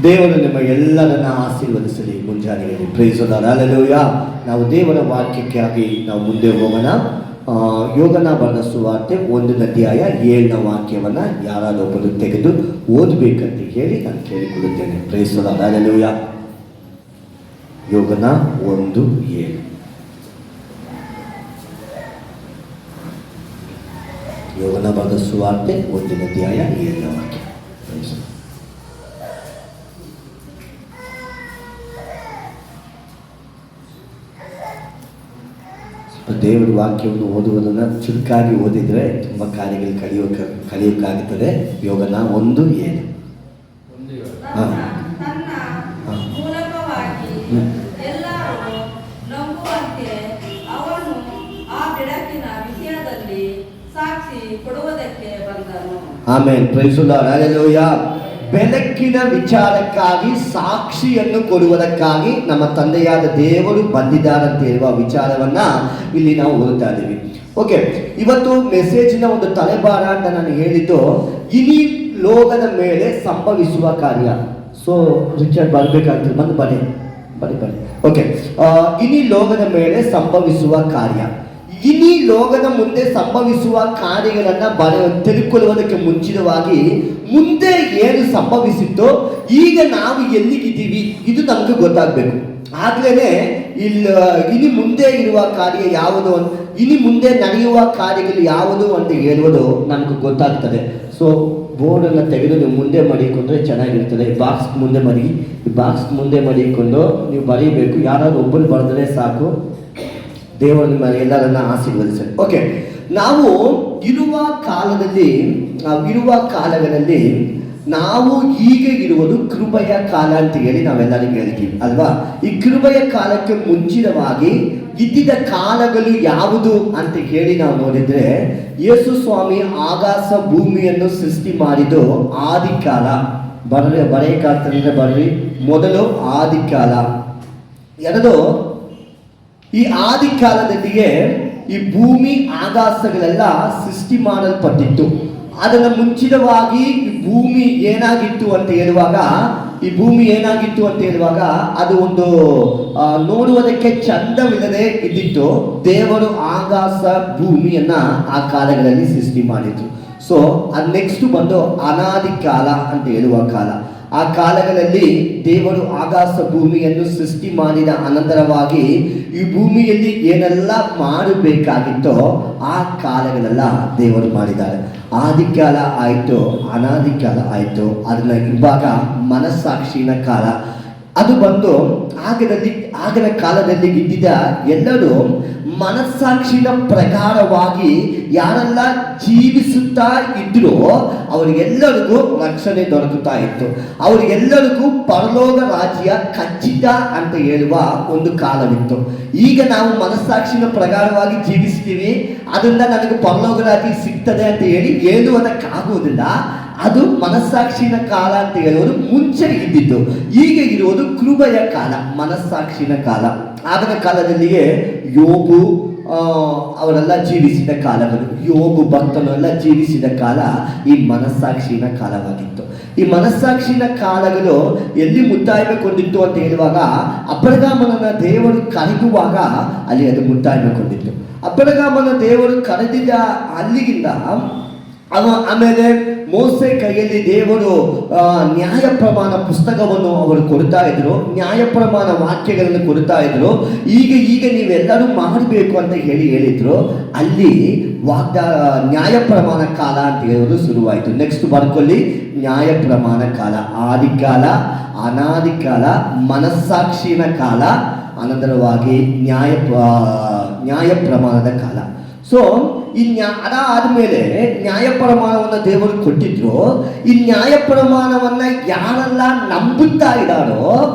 ದೇವರು ನಿಮ್ಮ ಎಲ್ಲರನ್ನ ಆಶೀರ್ವದಿಸಲಿ. ಮುಂಜಾನೆಯಲ್ಲಿ ಪ್ರೈಸ್ ದಿ ಲಾರ್ಡ್. ಹಲ್ಲೆಲೂಯಾ. ನಾವು ದೇವರ ವಾಕ್ಯಕ್ಕಾಗಿ ನಾವು ಮುಂದೆ ಹೋಗೋಣ. ಯೋಗನ ಬರೆದ ಸುವಾರ್ತೆ 1ನೇ ಅಧ್ಯಾಯ 7ನೇ ವಾಕ್ಯವನ್ನು ಯಾರಾದೊಬ್ಬರು ತೆಗೆದು ಓದಬೇಕಂತ ಹೇಳಿ ನಾನು ಕೇಳಿಕೊಳ್ಳುತ್ತೇನೆ. Praise the Lord. ಹಲ್ಲೆಲೂಯಾ. ಯೋಗನ 1:7. ಯೋಗನ ಬರೆದ ಸುವಾರ್ತೆ 1ನೇ ಅಧ್ಯಾಯ 7ನೇ ವಾಕ್ಯ. ದೇವರ ವಾಕ್ಯವನ್ನು ಓದುವುದನ್ನು ಚುರುಕಾಗಿ ಓದಿದರೆ ತುಂಬ ಕಾರ್ಯಗಳು ಕಲಿಯೋಕ್ಕಾಗುತ್ತದೆ. ಯೋಗನ 1:7. Amen. Praise the Lord. Hallelujah. ಬೆಳಕಿನ ವಿಚಾರಕ್ಕಾಗಿ ಸಾಕ್ಷಿಯನ್ನು ಕೊಡುವುದಕ್ಕಾಗಿ ನಮ್ಮ ತಂದೆಯಾದ ದೇವರು ಬಂದಿದ್ದಾರಂತ ಹೇಳುವ ವಿಚಾರವನ್ನ ಇಲ್ಲಿ ನಾವು ಓದುತ್ತಾ ಇದ್ದೀವಿ. ಓಕೆ, ಇವತ್ತು ಮೆಸೇಜಿನ ಒಂದು ತಲೆಬಾರ ಅಂತ ನಾನು ಹೇಳಿದ್ದು ಇಡೀ ಲೋಕದ ಮೇಲೆ ಸಂಭವಿಸುವ ಕಾರ್ಯ. ಸೊ ರಿಚರ್ಡ್ ಬರಬೇಕಾಗ್ತದೆ, ಬಂದು ಬನ್ನಿ. ಓಕೆ, ಇಡೀ ಲೋಕದ ಮೇಲೆ ಸಂಭವಿಸುವ ಕಾರ್ಯ. ಇಡೀ ಲೋಕದ ಮುಂದೆ ಸಂಭವಿಸುವ ಕಾರ್ಯಗಳನ್ನು ತಿಳ್ಕೊಳ್ಳುವುದಕ್ಕೆ ಮುಂಚಿತವಾಗಿ ಮುಂದೆ ಏನು ಸಂಭವಿಸಿತ್ತೋ ಈಗ ನಾವು ಎಲ್ಲಿಗಿದ್ದೀವಿ ಇದು ನಮಗೆ ಗೊತ್ತಾಗಬೇಕು. ಆಗ್ಲೇ ಇನ್ನು ಮುಂದೆ ಇರುವ ಕಾರ್ಯ ಯಾವುದು, ಇನ್ನು ಮುಂದೆ ನಡೆಯುವ ಕಾರ್ಯಗಳು ಯಾವುದು ಅಂತ ಹೇಳುವುದು ನಮ್ಗೆ ಗೊತ್ತಾಗ್ತದೆ. ಸೊ ಬೋರ್ಡನ್ನು ತೆಗೆದು ನೀವು ಮುಂದೆ ಮಡಿಕೊಂಡ್ರೆ ಚೆನ್ನಾಗಿರ್ತದೆ. ಈ ಬಾಕ್ಸ್ ಮುಂದೆ ಮಡಿಕೊಂಡು ನೀವು ಬರೀಬೇಕು. ಯಾರಾದ್ರೂ ಒಬ್ಬರು ಬರೆದ್ರೆ ಸಾಕು. ದೇವರು ನಿಮ್ಮ ಎಲ್ಲರನ್ನ ಆಶೀರ್ವದಿಸಲಿ. ಓಕೆ, ನಾವು ಇರುವ ಕಾಲಗಳಲ್ಲಿ ನಾವು ಈಗ ಇರುವುದು ಕೃಪೆಯ ಕಾಲ ಅಂತ ಹೇಳಿ ನಾವೆಲ್ಲರಿಗೂ ಹೇಳ್ತೀವಿ ಅಲ್ವಾ? ಈ ಕೃಪೆಯ ಕಾಲಕ್ಕೆ ಮುಂಚಿತವಾಗಿ ಇದ್ದಿದ್ದ ಕಾಲಗಳು ಯಾವುದು ಅಂತ ಹೇಳಿ ನಾವು ನೋಡಿದ್ರೆ, ಯೇಸು ಸ್ವಾಮಿ ಆಕಾಶ ಭೂಮಿಯನ್ನು ಸೃಷ್ಟಿ ಮಾಡಿದ್ದು ಆದಿಕಾಲ. ಬರೆಯಕ್ಕಾಗ್ತದೆ ಮೊದಲು ಆದಿಕಾಲ. ಎರಡೂ ಈ ಆದಿಕಾಲದಲ್ಲಿಯೇ ಈ ಭೂಮಿ ಆಕಾಶಗಳೆಲ್ಲ ಸೃಷ್ಟಿ ಮಾಡಲ್ಪಟ್ಟಿತ್ತು. ಅದನ್ನು ಮುಂಚಿತವಾಗಿ ಈ ಭೂಮಿ ಏನಾಗಿತ್ತು ಅಂತ ಹೇಳುವಾಗ ಅದು ಒಂದು ನೋಡುವುದಕ್ಕೆ ಚಂದವಿಲ್ಲದೆ ಇದ್ದಿತ್ತು. ದೇವರು ಆಕಾಶ ಭೂಮಿಯನ್ನ ಆ ಕಾಲಗಳಲ್ಲಿ ಸೃಷ್ಟಿ ಮಾಡಿದ್ರು. ಸೊ ಅದು ನೆಕ್ಸ್ಟ್ ಬಂದು ಅನಾದಿ ಕಾಲ ಅಂತ ಹೇಳುವ ಕಾಲ. ಆ ಕಾಲಗಳಲ್ಲಿ ದೇವರು ಆಕಾಶ ಭೂಮಿಯನ್ನು ಸೃಷ್ಟಿ ಮಾಡಿದ ಅನಂತರವಾಗಿ ಈ ಭೂಮಿಯಲ್ಲಿ ಏನೆಲ್ಲ ಮಾಡಬೇಕಾಗಿತ್ತೋ ಆ ಕಾಲಗಳೆಲ್ಲ ದೇವರು ಮಾಡಿದ್ದಾರೆ. ಆದಿಕಾಲ ಆಯಿತು, ಅನಾದಿ ಕಾಲ ಆಯಿತು. ಅದನ್ನ ಇವಾಗ ಮನಸ್ಸಾಕ್ಷಿನ ಕಾಲ. ಅದು ಬಂದು ಆಗಿನ ಕಾಲದಲ್ಲಿ ಇದ್ದಿದ್ದ ಎಲ್ಲರೂ ಮನಸ್ಸಾಕ್ಷಿನ ಪ್ರಕಾರವಾಗಿ ಯಾರೆಲ್ಲ ಜೀವಿಸುತ್ತಾ ಇದ್ರೋ ಅವರಿಗೆಲ್ಲರಿಗೂ ರಕ್ಷಣೆ ದೊರಕುತ್ತಾ ಇತ್ತು. ಅವರಿಗೆಲ್ಲರಿಗೂ ಪರಲೋಕ ರಾಜ್ಯ ಖಚಿತ ಅಂತ ಹೇಳುವ ಒಂದು ಕಾಲವಿತ್ತು. ಈಗ ನಾವು ಮನಸ್ಸಾಕ್ಷಿನ ಪ್ರಕಾರವಾಗಿ ಜೀವಿಸ್ತೀವಿ, ಅದರಿಂದ ನನಗೆ ಪರಲೋಕ ರಾಜ್ಯ ಸಿಗ್ತದೆ ಅಂತ ಹೇಳುವುದಕ್ಕಾಗುವುದಿಲ್ಲ. ಅದು ಮನಸ್ಸಾಕ್ಷಿನ ಕಾಲ ಅಂತ ಹೇಳುವುದು ಮುಂಚೆ ಇದ್ದಿದ್ದು. ಈಗ ಇರುವುದು ಕೃಪೆಯ ಕಾಲ, ಮನಸ್ಸಾಕ್ಷಿನ ಕಾಲ. ಆಗಿನ ಕಾಲದಲ್ಲಿಯೇ ಯೋಬು ಅವರೆಲ್ಲ ಜೀವಿಸಿದ ಕಾಲಗಳು, ಯೋಬು ಭಕ್ತನೆಲ್ಲ ಜೀವಿಸಿದ ಕಾಲ ಈ ಮನಸ್ಸಾಕ್ಷಿನ ಕಾಲವಾಗಿತ್ತು. ಈ ಮನಸ್ಸಾಕ್ಷಿನ ಕಾಲಗಳು ಎಲ್ಲಿ ಮುತ್ತಾಯಗೊಂಡಿತ್ತು ಅಂತ ಹೇಳುವಾಗ, ಅಬ್ರಹಾಮನ ದೇವರು ಕರೆಯುವಾಗ ಅಲ್ಲಿ ಅದು ಮುತ್ತಾಯಗೊಂಡಿತ್ತು. ಅಬ್ರಹಾಮನ ದೇವರು ಕರೆದಿದ್ದ ಅಲ್ಲಿಗಿಂದ ಆಮೇಲೆ ಮೋಸೆ ಕೈಯಲ್ಲಿ ದೇವರು ನ್ಯಾಯ ಪ್ರಮಾಣ ಪುಸ್ತಕವನ್ನು ಅವರು ಕೊಡ್ತಾ ಇದ್ರು, ನ್ಯಾಯ ಪ್ರಮಾಣ ವಾಕ್ಯಗಳನ್ನು ಕೊಡ್ತಾ ಇದ್ರು. ಈಗ ನೀವೆಲ್ಲರೂ ಮಾಡಬೇಕು ಅಂತ ಹೇಳಿದ್ರು. ಅಲ್ಲಿ ನ್ಯಾಯ ಪ್ರಮಾಣ ಕಾಲ ಅಂತ ಹೇಳೋದು ಶುರುವಾಯಿತು. ನೆಕ್ಸ್ಟ್ ಬರ್ಕೊಳ್ಳಿ, ನ್ಯಾಯ ಪ್ರಮಾಣ ಕಾಲ, ಆದಿಕಾಲ, ಅನಾದಿ ಕಾಲ, ಮನಸ್ಸಾಕ್ಷಿನ ಕಾಲ, ಅನಂತರವಾಗಿ ನ್ಯಾಯ ಪ್ರಮಾಣದ ಕಾಲ. ಸೊ ಅದಾದ್ಮೇಲೆ ನ್ಯಾಯ ಪ್ರಮಾಣವನ್ನು ದೇವರು ಕೊಟ್ಟಿದ್ರು. ಈ ನ್ಯಾಯ ಪ್ರಮಾಣವನ್ನ ಯಾರೆಲ್ಲ ನಂಬುತ್ತಾ ಇದ್ದಾರೋ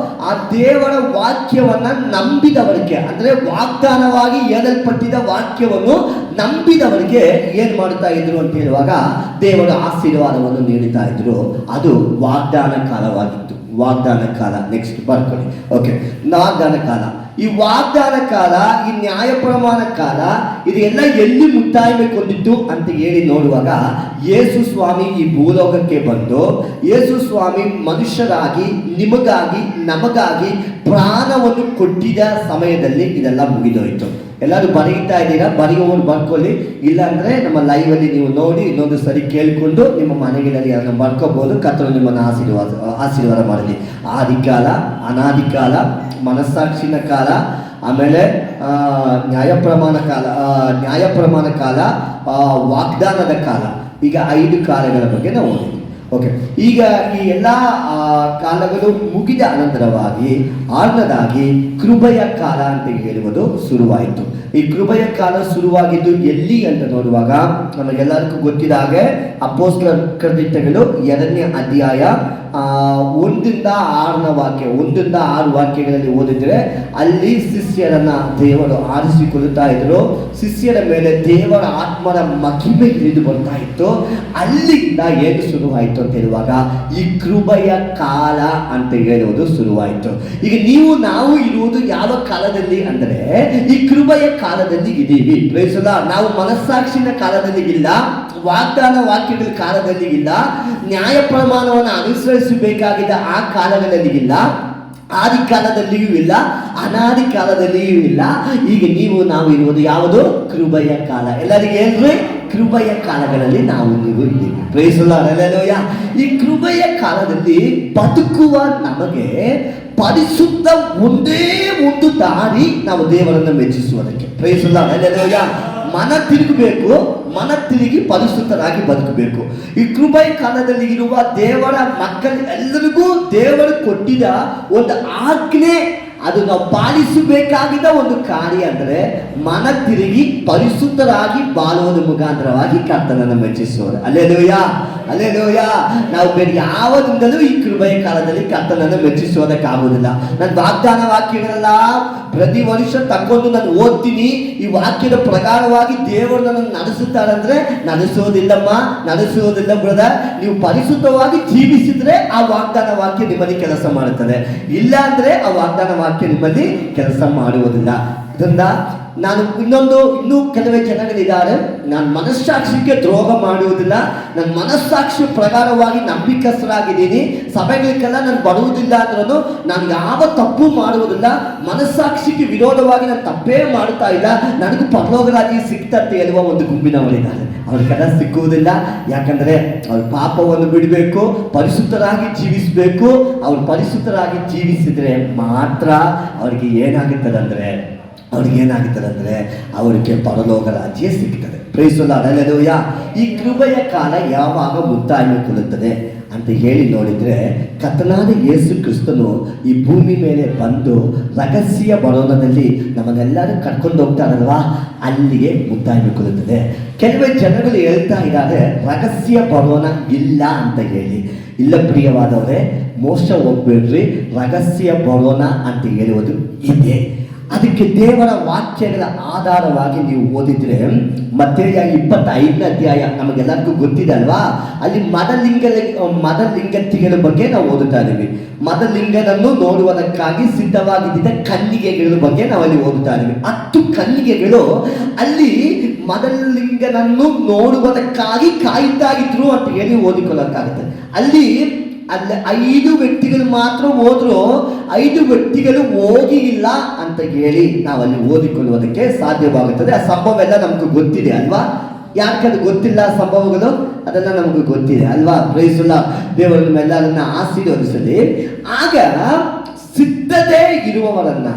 ಆ ದೇವರ ವಾಕ್ಯವನ್ನ ನಂಬಿದವರಿಗೆ, ಅಂದ್ರೆ ವಾಗ್ದಾನವಾಗಿ ಹೇಳಲ್ಪಟ್ಟಿದ್ದ ವಾಕ್ಯವನ್ನು ನಂಬಿದವರಿಗೆ ಏನ್ ಮಾಡ್ತಾ ಇದ್ರು ಅಂತ ಹೇಳುವಾಗ ದೇವರ ಆಶೀರ್ವಾದವನ್ನು ನೀಡುತ್ತಾ ಇದ್ರು. ಅದು ವಾಗ್ದಾನ ಕಾಲವಾಗಿತ್ತು. ವಾಗ್ದಾನ ಕಾಲ. ನೆಕ್ಸ್ಟ್ ಬರ್ಕೊಳ್ಳಿ. ಓಕೆ, ವಾಗ್ದಾನ ಕಾಲ. ಈ ವಾಗ್ದಾನ ಕಾಲ, ಈ ನ್ಯಾಯ ಪ್ರಮಾಣ ಕಾಲ, ಇದೆಲ್ಲ ಎಲ್ಲಿ ಮುಕ್ತಾಯಗೊಂಡಿತ್ತು ಅಂತ ಹೇಳಿ ನೋಡುವಾಗ, ಯೇಸು ಸ್ವಾಮಿ ಈ ಭೂಲೋಕಕ್ಕೆ ಬಂದು ಯೇಸು ಸ್ವಾಮಿ ಮನುಷ್ಯರಾಗಿ ನಿಮಗಾಗಿ ನಮಗಾಗಿ ಪ್ರಾಣವನ್ನು ಕೊಟ್ಟಿದ್ದ ಸಮಯದಲ್ಲಿ ಇದೆಲ್ಲ ಮುಗಿದೋಯ್ತು. ಎಲ್ಲರೂ ಬರೀತಾ ಇದ್ದೀರಾ? ಬರೆಯುವವರು ಬರ್ಕೊಳ್ಳಿ, ಇಲ್ಲಾಂದ್ರೆ ನಮ್ಮ ಲೈವಲ್ಲಿ ನೀವು ನೋಡಿ ಇನ್ನೊಂದು ಸರಿ ಕೇಳಿಕೊಂಡು ನಿಮ್ಮ ಮನೆಗಳಲ್ಲಿ ಅದನ್ನು ಬರ್ಕೋಬಹುದು. ಕರ್ತನು ನಿಮ್ಮನ್ನು ಆಶೀರ್ವಾದ ಮಾಡಲಿ. ಆದಿಕಾಲ, ಅನಾದಿಕಾಲ, ಮನಸ್ಸಾಕ್ಷಿನ ಕಾಲ, ಆಮೇಲೆ ನ್ಯಾಯ ಪ್ರಮಾಣ ಕಾಲ, ವಾಗ್ದಾನದ ಕಾಲ. ಈಗ 5 ಕಾಲಗಳ ಬಗ್ಗೆ ನಾವು ಓದಿದ್ವಿ. ಓಕೆ, ಈಗ ಈ ಎಲ್ಲ ಕಾಲಗಳು ಮುಗಿದ ಅನಂತರವಾಗಿ 6ನೇದಾಗಿ ಕೃಪೆಯ ಕಾಲ ಅಂತ ಹೇಳುವುದು ಶುರುವಾಯಿತು. ಈ ಕೃಪೆಯ ಕಾಲ ಶುರುವಾಗಿದ್ದು ಎಲ್ಲಿ ಅಂತ ನೋಡುವಾಗ, ನಮಗೆಲ್ಲರಿಗೂ ಗೊತ್ತಿದ ಹಾಗೆ ಅಪೊಸ್ತಲರ ಕೃತ್ಯಗಳು 2ನೇ ಅಧ್ಯಾಯ 1ರಿಂದ 6 ವಾಕ್ಯಗಳಲ್ಲಿ ಓದಿದ್ರೆ, ಅಲ್ಲಿ ಶಿಷ್ಯರನ್ನ ದೇವರು ಆರಿಸಿಕೊಳ್ಳುತ್ತಾ ಇದ್ರು. ಶಿಷ್ಯರ ಮೇಲೆ ದೇವರ ಆತ್ಮರ ಮಹಿಮೆ ಇಳಿದು ಬರ್ತಾ ಇತ್ತು. ಅಲ್ಲಿಂದ ಏನು ಶುರುವಾಯಿತು ಅಂತ ಹೇಳುವಾಗ, ಈ ಕೃಪೆಯ ಕಾಲ ಅಂತ ಹೇಳುವುದು ಶುರುವಾಯಿತು. ಈಗ ನಾವು ಇರುವುದು ಯಾವ ಕಾಲದಲ್ಲಿ ಅಂದರೆ, ಈ ಕೃಪೆಯ ಕಾಲದಲ್ಲಿ ಇದ್ದೀವಿ. ನಾವು ಮನಸ್ಸಾಕ್ಷಿನ ಕಾಲದಲ್ಲಿ ಇಲ್ಲ, ವಾಗ್ದಾನ ವಾಕ್ಯಗಳ ಕಾಲದಲ್ಲಿ ಇಲ್ಲ, ನ್ಯಾಯ ಪ್ರಮಾಣವನ್ನು ಅನುಸರಿಸಬೇಕಾಗಿದ್ದ ಆ ಕಾಲಗಳಲ್ಲಿ ಇಲ್ಲ, ಆದಿ ಕಾಲದಲ್ಲಿಯೂ ಇಲ್ಲ, ಅನಾದಿ ಕಾಲದಲ್ಲಿಯೂ ಇಲ್ಲ. ಈಗ ನಾವು ಇರುವುದು ಯಾವುದು? ಕೃಪೆಯ ಕಾಲ. ಎಲ್ಲರಿಗೆ ಹೇಳ್ರಿ, ಕೃಪೆಯ ಕಾಲಗಳಲ್ಲಿ ನೀವು ಇದ್ದೀವಿ. Praise the Lord, hallelujah. ಈ ಕೃಪೆಯ ಕಾಲದಲ್ಲಿ ಬದುಕುವ ನಮಗೆ ಪರಿಶುದ್ಧ ಒಂದೇ ಒಂದು ದಾರಿ, ನಾವು ದೇವರನ್ನು ಮೆಚ್ಚಿಸುವುದಕ್ಕೆ. Praise the Lord, hallelujah. ಮನ ತಿರುಗಿ ಪರಿಶುದ್ಧರಾಗಿ ಬದುಕಬೇಕು. ಈ ಕೃಪೆಯ ಕಾಲದಲ್ಲಿ ಇರುವ ದೇವರ ಮಕ್ಕಳೆಲ್ಲರಿಗೂ ದೇವರು ಕೊಟ್ಟಿದ್ದ ಒಂದು ಆಜ್ಞೆ, ಅದು ನಾವು ಪಾಲಿಸಬೇಕಾಗಿದ್ದ ಒಂದು ಕಾರ್ಯ ಅಂದರೆ ಮನ ತಿರುಗಿ ಪರಿಶುದ್ಧರಾಗಿ ಬಾಳುವುದರ ಮುಖಾಂತರವಾಗಿ ಕರ್ತನನ್ನು ಮೆಚ್ಚಿಸುವುದು. Hallelujah, hallelujah. ನಾವು ಬೇರೆ ಯಾವುದಿಂದಲೂ ಈ ಕೃಪೆಯ ಕಾಲದಲ್ಲಿ ಕರ್ತನನ್ನು ಮೆಚ್ಚಿಸುವುದಕ್ಕಾಗುವುದಿಲ್ಲ. ನನ್ನ ವಾಗ್ದಾನ ವಾಕ್ಯಗಳೆಲ್ಲ ಪ್ರತಿ ವರ್ಷ ತಗೊಂಡು ನಾನು ಓದ್ತೀನಿ, ಈ ವಾಕ್ಯದ ಪ್ರಕಾರವಾಗಿ ದೇವರು ನನ್ನನ್ನು ನಡೆಸುತ್ತಾರೆ ಅಂದ್ರೆ ನಡೆಸುವುದಿಲ್ಲ ಬ್ರದರ್. ನೀವು ಪರಿಶುದ್ಧವಾಗಿ ಜೀವಿಸಿದ್ರೆ ಆ ವಾಗ್ದಾನ ವಾಕ್ಯ ನಿಮ್ಮಲ್ಲಿ ಕೆಲಸ ಮಾಡುತ್ತದೆ, ಇಲ್ಲ ಅಂದ್ರೆ ಆ ವಾಗ್ದಾನ ವಾಕ್ಯ ನಿಮ್ಮಲ್ಲಿ ಕೆಲಸ ಮಾಡುವುದಿಲ್ಲ. ಇದರಿಂದ ನಾನು ಇನ್ನೂ ಕೆಲವೇ ಜನಗಳಿದ್ದಾರೆ, ನಾನು ಮನಸ್ಸಾಕ್ಷಿಗೆ ದ್ರೋಹ ಮಾಡುವುದಿಲ್ಲ, ನನ್ನ ಮನಸ್ಸಾಕ್ಷಿ ಪ್ರಕಾರವಾಗಿ ನಂಬಿಕಸ್ಥರಾಗಿದ್ದೀನಿ, ಸಭೆಗಳಿಗೆಲ್ಲ ನಾನು ಬರುವುದಿಲ್ಲ ಅಂದ್ರೂ ನಾನು ಯಾವ ತಪ್ಪು ಮಾಡುವುದಿಲ್ಲ, ಮನಸ್ಸಾಕ್ಷಿಗೆ ವಿರೋಧವಾಗಿ ನಾನು ತಪ್ಪೇ ಮಾಡ್ತಾ ಇಲ್ಲ, ನನಗೂ ಪರಲೋಕ ರಾಜ್ಯ ಸಿಕ್ತಂತೆ ಹೇಳುವ ಒಂದು ಗುಂಪಿನವರಿದ್ದಾರೆ. ಅವ್ರಿಗೆಲ್ಲ ಸಿಕ್ಕುವುದಿಲ್ಲ. ಯಾಕಂದರೆ ಅವ್ರ ಪಾಪವನ್ನು ಬಿಡಬೇಕು, ಪರಿಶುದ್ಧರಾಗಿ ಜೀವಿಸಬೇಕು. ಅವ್ರು ಪರಿಶುದ್ಧರಾಗಿ ಜೀವಿಸಿದರೆ ಮಾತ್ರ ಅವ್ರಿಗೆ ಅವರಿಗೆ ಪರಲೋಕ ರಾಜ್ಯ ಸಿಗ್ತದೆ. Praise the Lord, hallelujah. ಈ ಕೃಪೆಯ ಕಾಲ ಯಾವಾಗ ಮುಕ್ತಾಯಗೊಳ್ಳುತ್ತದೆ ಅಂತ ಹೇಳಿ ನೋಡಿದರೆ, ಕರ್ತನಾದ ಯೇಸು ಕ್ರಿಸ್ತನು ಈ ಭೂಮಿ ಮೇಲೆ ಬಂದು ರಹಸ್ಯ ಬರೋಣದಲ್ಲಿ ನಮ್ಮನ್ನೆಲ್ಲರೂ ಕರ್ಕೊಂಡು ಹೋಗ್ತಾರಲ್ವಾ, ಅಲ್ಲಿಗೆ ಮುಕ್ತಾಯಗೊಳ್ಳುತ್ತದೆ. ಕೆಲವೇ ಜನಗಳು ಹೇಳ್ತಾ ಇದ್ದಾರೆ ರಹಸ್ಯ ಬರೋಣ ಇಲ್ಲ ಅಂತ ಹೇಳಿ. ಇಲ್ಲ ಪ್ರಿಯವಾದವರೇ, ಮೋಸ ಹೋಗ್ಬೇಡ್ರಿ, ರಹಸ್ಯ ಬರೋಣ ಅಂತ ಹೇಳುವುದು ಇದೆ. ಅದಕ್ಕೆ ದೇವರ ವಾಕ್ಯಗಳ ಆಧಾರವಾಗಿ ನೀವು ಓದಿದ್ರೆ, ಮತ್ತೇಯ 25ನೇ ಅಧ್ಯಾಯ ನಮಗೆಲ್ಲರಿಗೂ ಗೊತ್ತಿದೆ ಅಲ್ವಾ, ಅಲ್ಲಿ ಮದಲಿಂಗತಿಗಳ ಬಗ್ಗೆ ನಾವು ಓದುತ್ತಾ ಇದ್ದೀವಿ. ಮದಲಿಂಗನನ್ನು ನೋಡುವುದಕ್ಕಾಗಿ ಸಿದ್ಧವಾಗಿದ್ದ ಕನ್ನಿಗೆಗಳ ಬಗ್ಗೆ ನಾವು ಅಲ್ಲಿ ಓದುತ್ತಾ ಇದ್ದೀವಿ. 10 ಕನ್ನಿಗೆಗಳು ಅಲ್ಲಿ ಮದಲಿಂಗನನ್ನು ನೋಡುವುದಕ್ಕಾಗಿ ಕಾಯ್ತಾ ಇದ್ರು ಅಂತ ಹೇಳಿ ಓದಿಕೊಳ್ಳಕ್ಕಾಗುತ್ತೆ. ಅಲ್ಲಿ 5 ವ್ಯಕ್ತಿಗಳು ಮಾತ್ರ ಹೋದ್ರು, 5 ವ್ಯಕ್ತಿಗಳು ಹೋಗಿಲ್ಲ ಅಂತ ಹೇಳಿ ನಾವಲ್ಲಿ ಓದಿಕೊಳ್ಳುವುದಕ್ಕೆ ಸಾಧ್ಯವಾಗುತ್ತದೆ. ಆ ಸಂಭವ ಎಲ್ಲ ನಮ್ಗೆ ಗೊತ್ತಿದೆ ಅಲ್ವಾ? ಯಾಕಂದ್ರೆ ಗೊತ್ತಿಲ್ಲ ಸಂಭವಗಳು, ಅದೆಲ್ಲ ನಮಗೆ ಗೊತ್ತಿದೆ ಅಲ್ವಾ? Praise the Lord. ದೇವರು ನಿಮ್ಮೆಲ್ಲರನ್ನ ಆಶೀರ್ವದಿಸಲಿ. ಆಗ ಸಿದ್ಧತೆ ಇರುವವರನ್ನ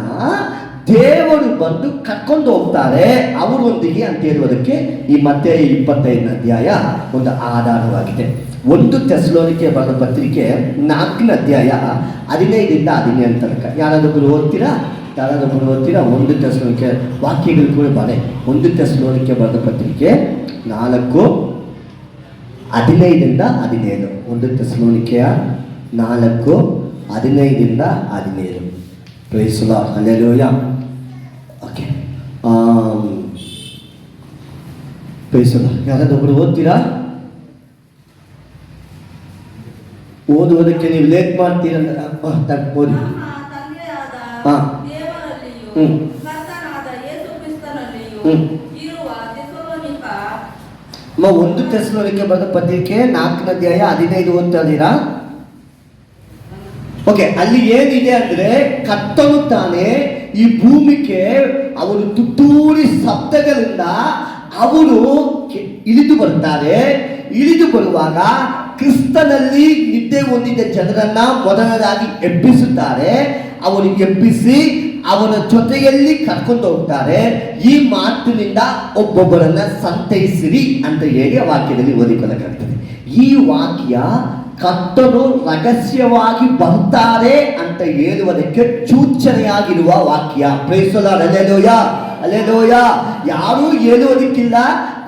ದೇವರು ಬಂದು ಕರ್ಕೊಂಡು ಹೋಗ್ತಾರೆ ಅವರೊಂದಿಗೆ ಅಂತ ಹೇಳುವುದಕ್ಕೆ ಈ ಮತ್ತೇ 25ನೇ ಅಧ್ಯಾಯ ಒಂದು ಆಧಾರವಾಗಿದೆ. 1 ಥೆಸಲೋನಿಕೆ ಬರೆದ ಪತ್ರಿಕೆ 4ನೇ ಅಧ್ಯಾಯ 15ರಿಂದ 17 ತನಕ ಯಾರಾದೊಬ್ಬರು ಓದ್ತೀರಾ? 1 ಥೆಸಲೋನಿಕೆ ವಾಕ್ಯಗಳು ಕೂಡ ಬರೆ. 1 ಥೆಸಲೋನಿಕೆ ಬರೆದ ಪತ್ರಿಕೆ 4:15ರಿಂದ 17. 1 ಥೆಸಲೋನಿಕೆಯ 4:15ರಿಂದ 17. Praise the Lord, hallelujah. Okay, praise the Lord. ಯಾರಾದೊಬ್ಬರು ಓದ್ತೀರಾ? ಓದುವುದಕ್ಕೆ ನೀವು ಲೇಟ್ ಮಾಡ್ತೀರಂತ ಓದಿ. ಕರ್ತನಾದ ಯೇಸು ಕ್ರಿಸ್ತನಲ್ಲಿಯೂ ಇರುವ ಥೆಸಲೋನಿಕ 1 ಥೆಸಲೋನಿಕೆ ಬರೆದ ಪತ್ರಿಕೆ 4ನೇ ಅಧ್ಯಾಯ 15 ಓದ್ತಾ. ಓಕೆ, ಅಲ್ಲಿ ಏನಿದೆ ಅಂದ್ರೆ ಕರ್ತನು ತಾನೇ ಈ ಭೂಮಿಗೆ ಅವರು ತುತ್ತೂರಿ ಶಬ್ದಗಳಿಂದ ಅವರು ಇಳಿದು ಬರ್ತಾರೆ. ಇಳಿದು ಬರುವಾಗ ಕ್ರಿಸ್ತನಲ್ಲಿ ನಿದ್ದೆ ಹೊಂದಿದ ಜನರನ್ನ ಮೊದಲದಾಗಿ ಎಬ್ಬಿಸುತ್ತಾರೆ. ಅವರು ಎಬ್ಬಿಸಿ ಅವರ ಜೊತೆಯಲ್ಲಿ ಕರ್ಕೊಂಡು ಹೋಗ್ತಾರೆ. ಈ ಮಾತಿನಿಂದ ಒಬ್ಬೊಬ್ಬರನ್ನ ಸಂತೈಸಿರಿ ಅಂತ ಹೇಳಿ ಆ ವಾಕ್ಯದಲ್ಲಿ ಓದಿಕೊಳ್ಳಲಾಗ್ತದೆ. ಈ ವಾಕ್ಯ ಕರ್ತನು ರಹಸ್ಯವಾಗಿ ಬರ್ತಾರೆ ಅಂತ ಹೇಳುವುದಕ್ಕೆ ಸೂಚನೆಯಾಗಿರುವ ವಾಕ್ಯ. Praise the Lord. Hallelujah, hallelujah. ಯಾರೂ ಹೇಳುವುದಕ್ಕಿಲ್ಲ